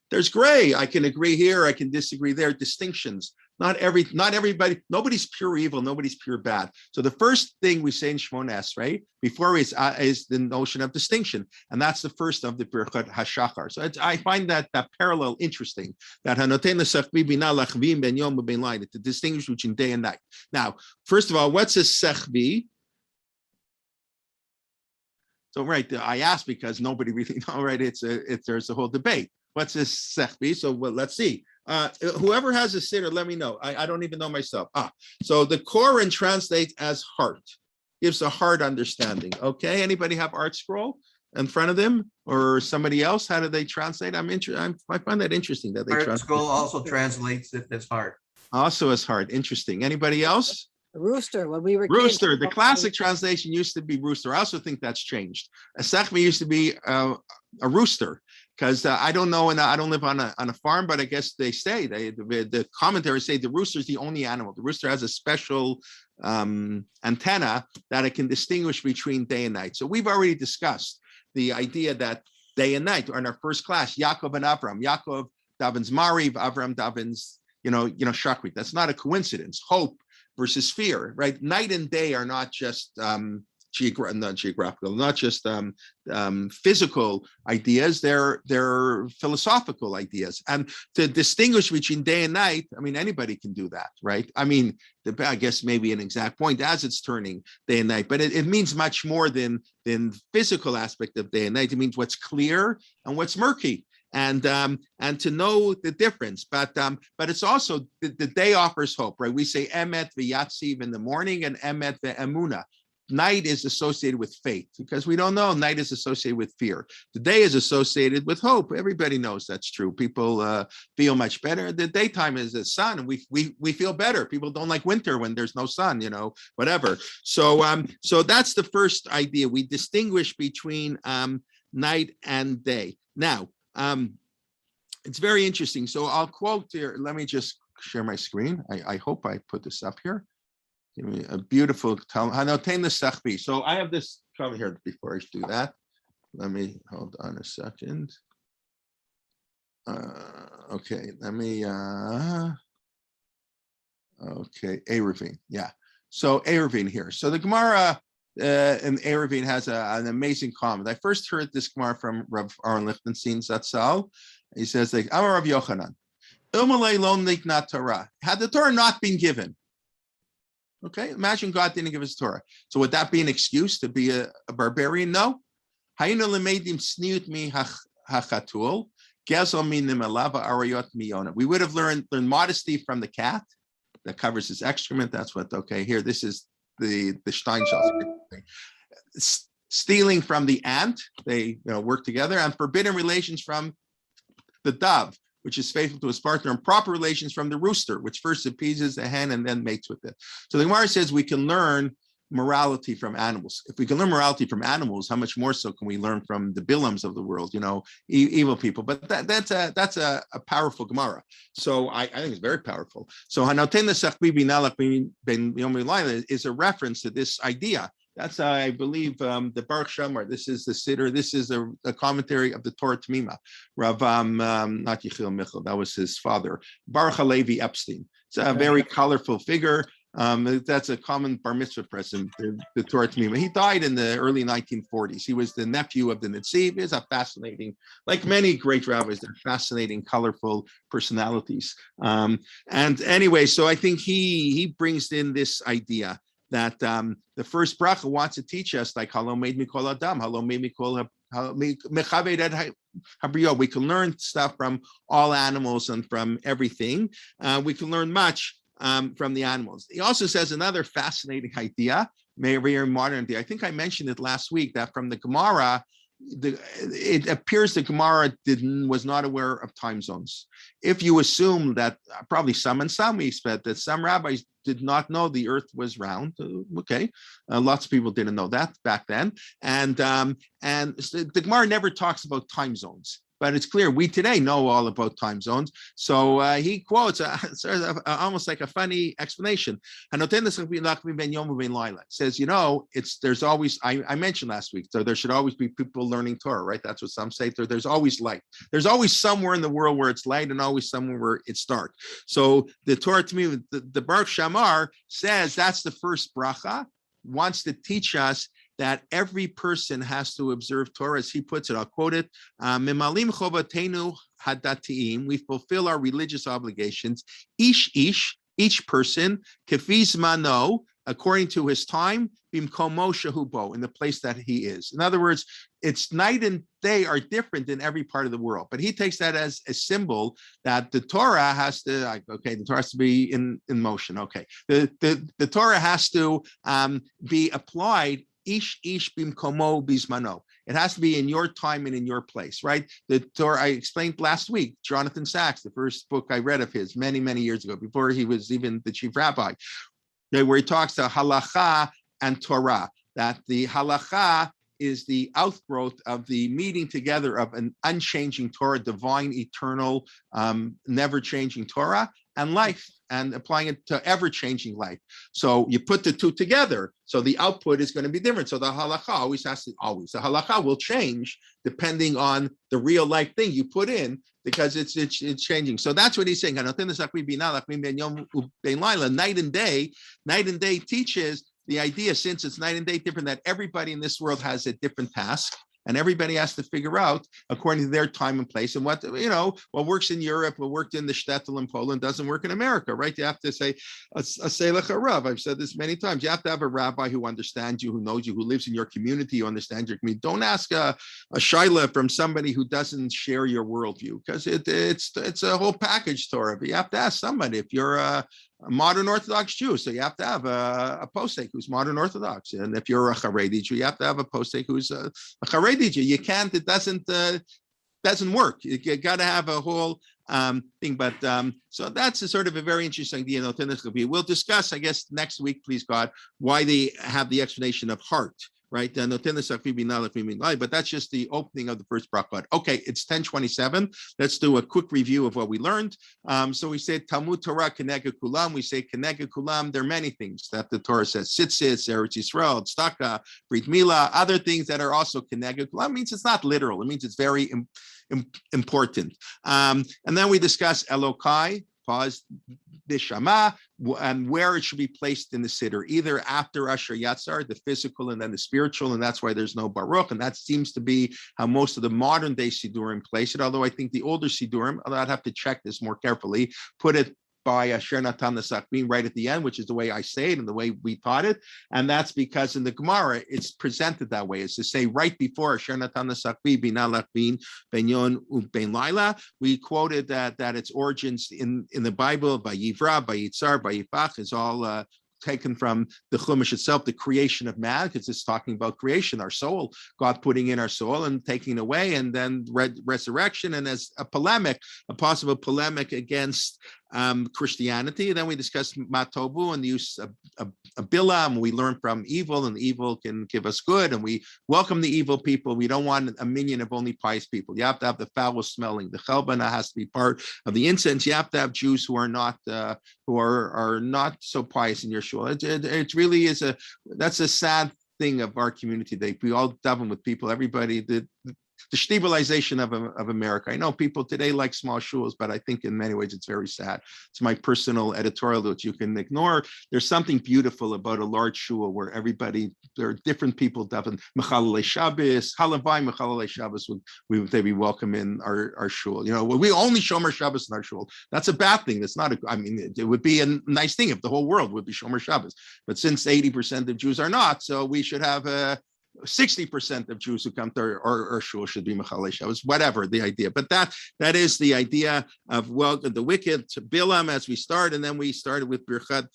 There's gray. I can agree here. I can disagree there. Distinctions. Not everybody. Nobody's pure evil. Nobody's pure bad. So the first thing we say in Shmones, right, before is the notion of distinction, and that's the first of the Birchot Hashachar. So I find that parallel interesting. That Hanoten Sechvi Bina Lachvim Ben Yom Ben Light, to distinguish between day and night. Now, first of all, what's a Sechvi? So right, I asked because nobody really knows. Right, there's a whole debate. What's a Sechvi? So let's see. Whoever has a siddur, let me know. I don't even know myself. So the Koran translates as heart, gives a heart understanding. Okay, anybody have Art Scroll in front of them or somebody else? How do they translate? I find that interesting that they Art Scroll also translates it as heart. Also as heart. Interesting. Anybody else? Rooster, when we were Rooster, kids, the classic translation used to be rooster. I also think that's changed. A sechmi used to be a rooster, because I don't know, and I don't live on a farm, but I guess they say, the commentaries say the rooster is the only animal. The rooster has a special antenna that it can distinguish between day and night. So we've already discussed the idea that day and night are in our first class. Yaakov and Avram. Yaakov davens Mariv, Avram davens, Shachrit. That's not a coincidence. Hope versus fear, right? Night and day are not just geographical, not just physical ideas, they're philosophical ideas. And to distinguish between day and night, anybody can do that, right? I guess maybe an exact point as it's turning day and night, but it means much more than physical aspect of day and night. It means what's clear and what's murky. And to know the difference, but it's also the day offers hope, right? We say emet v'yatziv in the morning and emet ve'emuna. Night is associated with faith because we don't know. Night is associated with fear. The day is associated with hope. Everybody knows that's true. People feel much better. The daytime is the sun, and we feel better. People don't like winter when there's no sun, whatever. So that's the first idea. We distinguish between night and day. Now, it's very interesting. So I'll quote here. Let me just share my screen. I hope I put this up here. Give me a beautiful Hanoten the Sechvi. So I have this cover here before I do that. Let me hold on a second. Okay, let me okay, Eruvin. Yeah. So Eruvin here. So the Gemara in Eruvin has an amazing comment. I first heard this Gemara from Rav Aaron Lichtenstein Zatzal. He says, like, Amar Rav Yochanan, Umalei lo niknat Torah. Had the Torah not been given, okay, imagine God didn't give us Torah. So would that be an excuse to be a barbarian? No. We would have learned modesty from the cat that covers his excrement. That's what, okay, here, this is the Steinschall. Stealing from the ant, they work together, and forbidden relations from the dove, which is faithful to his partner, and proper relations from the rooster, which first appeases the hen and then mates with it. So the Gemara says we can learn morality from animals. If we can learn morality from animals, how much more so can we learn from the Bilams of the world, evil people? But that's a powerful Gemara. So I think it's very powerful. So Hanoten Sechvi Ben Yom is a reference to this idea. That's, I believe, the Baruch Shamar. This is the Siddur. This is a commentary of the Torah Tamima. Rav, not Yechiel Michal, that was his father, Baruch Halevi Epstein. It's a very colorful figure. That's a common bar mitzvah present, the Torah Tamima. He died in the early 1940s. He was the nephew of the Netziv. He is a fascinating, like many great rabbis, they're fascinating, colorful personalities. And anyway, so I think he brings in this idea that the first bracha wants to teach us, like Halo made me call Adam, Halo made me call we can learn stuff from all animals and from everything. We can learn much from the animals. He also says another fascinating idea, very modern idea. I think I mentioned it last week, that from the Gemara, it appears the Gemara was not aware of time zones. If you assume that, probably some and some, we expect that some rabbis did not know the earth was round. Okay, lots of people didn't know that back then, and the Gemara never talks about time zones. But it's clear we today know all about time zones. So he quotes almost like a funny explanation. Says, there's always, I mentioned last week, so there should always be people learning Torah, right? That's what some say. There's always light. There's always somewhere in the world where it's light and always somewhere where it's dark. So the Torah, to me, the Baruch Shamar says that's the first bracha, wants to teach us that every person has to observe Torah, as he puts it. I'll quote it: "Mimalim chovatenu hadatiim." We fulfill our religious obligations. Each person, kefi zmano, according to his time, bimkomo shehubo, in the place that he is. In other words, it's night and day are different in every part of the world. But he takes that as a symbol that the Torah has to, the Torah has to be in motion. Okay, the Torah has to be applied. Ish bimkomo bismano. It has to be in your time and in your place, right? The Torah, I explained last week, Jonathan Sachs, the first book I read of his many, many years ago, before he was even the chief rabbi, where he talks to halacha and Torah, that the halacha is the outgrowth of the meeting together of an unchanging Torah, divine, eternal, never-changing Torah, and life, and applying it to ever-changing life. So you put the two together, so the output is going to be different. So the halacha the halacha will change depending on the real life thing you put in, because it's changing. So that's what he's saying. Night and day teaches the idea, since it's night and day different, that everybody in this world has a different task, and everybody has to figure out according to their time and place. And what works in Europe, what worked in the shtetl in Poland doesn't work in America, right? You have to say, a Rav. I've said this many times. You have to have a rabbi who understands you, who knows you, who lives in your community, who understands your community. Don't ask a shaila from somebody who doesn't share your worldview, because it's a whole package Torah. But you have to ask somebody. If you're a modern Orthodox Jew, so you have to have a posek who's modern Orthodox, and if you're a Haredi Jew, you have to have a posek who's a Haredi Jew. You can't; it doesn't work. You got to have a whole thing. But so that's a sort of a very interesting idea. We'll discuss, I guess, next week, please God, why they have the explanation of heart. Right, but that's just the opening of the first bracha. Okay, it's 10:27. Let's do a quick review of what we learned. So we said Talmud Torah Keneged Kulam. We say Keneged Kulam. There are many things that the Torah says: Tzitzis, Eretz Yisrael, Tzedakah, Brit Milah, other things that are also Keneged Kulam. It means it's not literal. It means it's very important. And then we discuss Elokai. Pause, Neshama, and where it should be placed in the Siddur, either after Asher Yatzar, the physical, and then the spiritual, and that's why there's no Baruch, and that seems to be how most of the modern day Siddurim place it, although I think the older Siddurim, although I'd have to check this more carefully, put it by Asher Natan Nesachbin right at the end, which is the way I say it and the way we taught it. And that's because in the Gemara, it's presented that way. It's to say right before Asher Natan Nesachbin, Bina Lachbin, Benyon, Ben Laila. We quoted that its origins in the Bible, by Yivra, by Yitzar, by Yifach, is all taken from the Chumash itself, the creation of man, because it's talking about creation, our soul, God putting in our soul and taking away, and then resurrection, and as a possible polemic against Christianity. And then we discussed Tovu and the use of Bilam. We learn from evil, and evil can give us good, and we welcome the evil people. We don't want a minion of only pious people. You have to have the foul smelling. The Chelbana has to be part of the incense. You have to have Jews who are not so pious in your shul. It really is that's a sad thing of our community. We all daven with people. Everybody, the stabilization of America. I know people today like small shuls, but I think in many ways it's very sad. It's my personal editorial that you can ignore. There's something beautiful about a large shul where there are different people daven Mechalelei Shabbos, Halavai Mechalelei Shabbos they'd be welcome in our shul. We only Shomer Shabbos in our shul. That's a bad thing. That's not it would be a nice thing if the whole world would be Shomer Shabbos. But since 80% of Jews are not, so we should have 60% of Jews who come to our shul should be Mechalei Shabbos, whatever the idea. But that is the idea of the wicked to Bilam as we start, and then we started with Birchat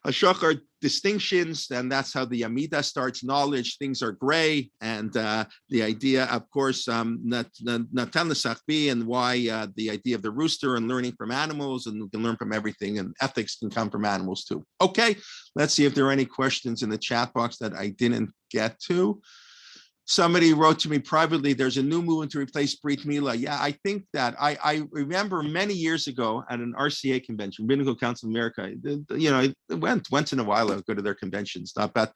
HaShachar distinctions, and that's how the Amida starts. Knowledge, things are gray, and the idea, of course, Natan L'Sachbi, and why the idea of the rooster and learning from animals, and we can learn from everything, and ethics can come from animals too. Okay, let's see if there are any questions in the chat box that I didn't get to. Somebody wrote to me privately, there's a new movement to replace Brit Milah. Yeah, I think that I remember many years ago at an RCA convention, Rabbinical Council of America, it once in a while I would go to their conventions. But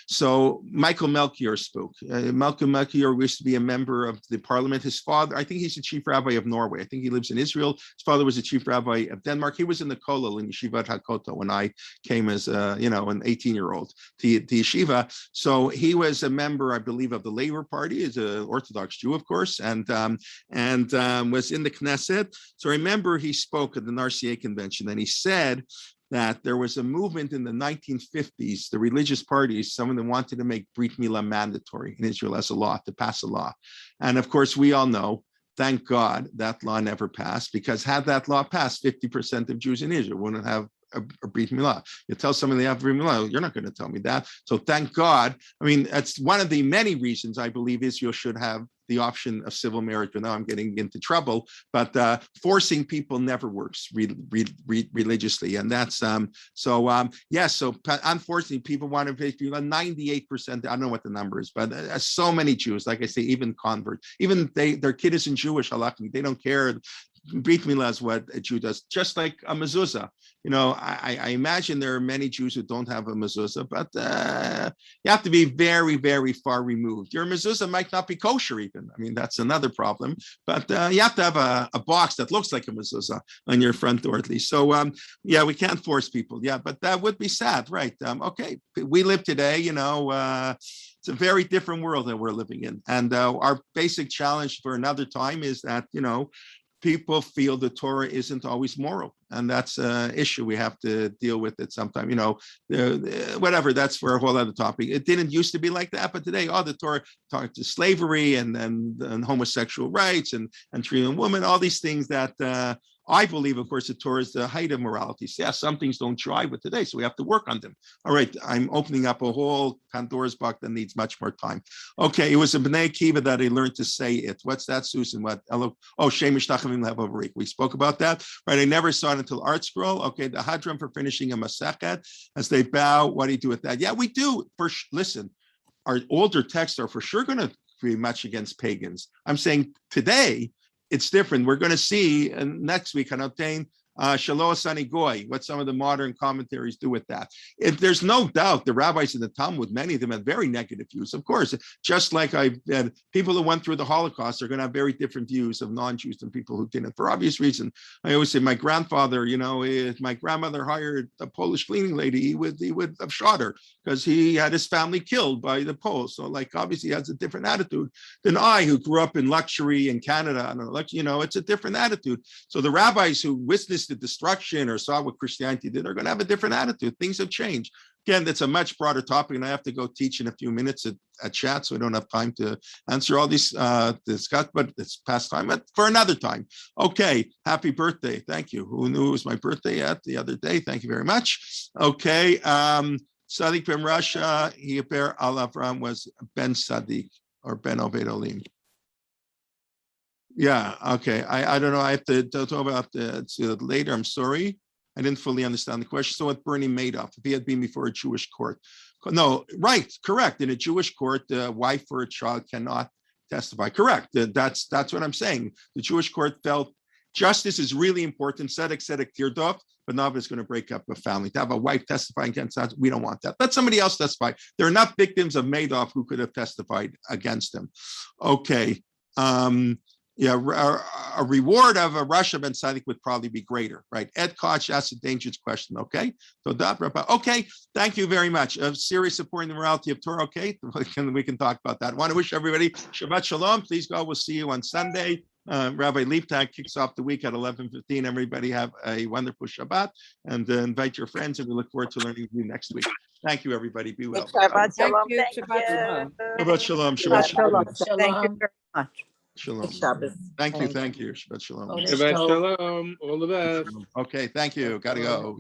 so Michael Melchior spoke. Michael Melchior used to be a member of the parliament. His father, I think he's the chief rabbi of Norway. I think he lives in Israel. His father was the chief rabbi of Denmark. He was in the Kollel in Yeshivat HaKotel when I came as an 18-year-old to Yeshiva. So he was a member, I believe, of the Labor Party, is an Orthodox Jew, of course, and was in the Knesset. So remember, he spoke at the RCA convention, and he said that there was a movement in the 1950s, the religious parties, some of them wanted to make Brit Milah mandatory in Israel as a law, to pass a law. And of course, we all know, thank God, that law never passed, because had that law passed, 50% of Jews in Israel wouldn't have a Brit Milah. You tell someone they have Brit Milah, you're not going to tell me that. So thank God. I mean, that's one of the many reasons I believe Israel should have the option of civil marriage, but now I'm getting into trouble. But forcing people never works religiously, and that's so unfortunately, people want to pay 98%. I don't know what the number is, but so many Jews, like I say, even converts, even their kid isn't Jewish, halachically, they don't care. Brit Milah is what a Jew does, just like a mezuzah. I imagine there are many Jews who don't have a mezuzah, but you have to be very, very far removed. Your mezuzah might not be kosher even. I mean, that's another problem, but you have to have a box that looks like a mezuzah on your front door at least. So we can't force people. Yeah, but that would be sad, right? Okay, we live today, it's a very different world that we're living in. And our basic challenge for another time is that, people feel the Torah isn't always moral. And that's an issue we have to deal with at some time. Whatever, that's for a whole other topic. It didn't used to be like that, but today, the Torah talks to slavery and homosexual rights and treating women, all these things that I believe, of course, the Torah is the height of morality. So, yeah, some things don't jive with today, so we have to work on them. All right, I'm opening up a whole Pandora's box that needs much more time. Okay, it was a B'nai Akiva that I learned to say it. What's that, Susan? Shemish Tachavim Levarik. We spoke about that, right? I never saw it until Art Scroll. Okay, the Hadram for finishing a Masechet. As they bow, what do you do with that? Yeah, we do. Listen, our older texts are for sure going to be much against pagans. I'm saying today, it's different. We're going to see next week on obtain Shalo Asani Goy, what some of the modern commentaries do with that. There's no doubt the rabbis in the Talmud, many of them have very negative views. Of course, just like people who went through the Holocaust are going to have very different views of non-Jews than people who didn't, for obvious reason. I always say my grandfather, if my grandmother hired a Polish cleaning lady, he would have shot her because he had his family killed by the Poles. So obviously he has a different attitude than I, who grew up in luxury in Canada. It's a different attitude. So the rabbis who witnessed the destruction or saw what Christianity did are going to have a different attitude. Things have changed. Again, that's a much broader topic, and I have to go teach in a few minutes at chat, so I don't have time to answer all these discuss, but it's past time for another time. Okay, happy birthday. Thank you. Who knew it was my birthday the other day? Thank you very much. Okay, Sadiq ben Rasha, Yeper al Avram was Ben Sadiq or Ben Obed Olim. Yeah, okay. I don't know. I have to talk about it later. I'm sorry. I didn't fully understand the question. So what Bernie Madoff, if he had been before a Jewish court? No, right, correct. In a Jewish court, the wife or a child cannot testify. Correct. That's what I'm saying. The Jewish court felt justice is really important. Tzedek tzedek tirdof, Banava is going to break up a family. To have a wife testifying against us, we don't want that. Let somebody else testify. There are enough victims of Madoff who could have testified against him. Okay. A reward of a Russia Ben Tzaddik would probably be greater, right? Ed Koch asked a dangerous question, okay? So, okay, thank you very much. Serious supporting the morality of Torah, okay? We can talk about that. I want to wish everybody Shabbat Shalom. Please go. We'll see you on Sunday. Rabbi Liebtag kicks off the week at 11:15. Everybody have a wonderful Shabbat, and invite your friends, and we look forward to learning with you next week. Thank you, everybody. Be well. Shabbat Thank shalom. you. Thank Shabbat you. shalom. Shabbat Shalom. Shabbat Shabbat Shalom. shalom. Thank you very much. Shalom. Shabbos. Thank you. Shabbat Shalom. Kodesh Shabbat Tov. Shalom. All the best. Okay, thank you. Gotta go.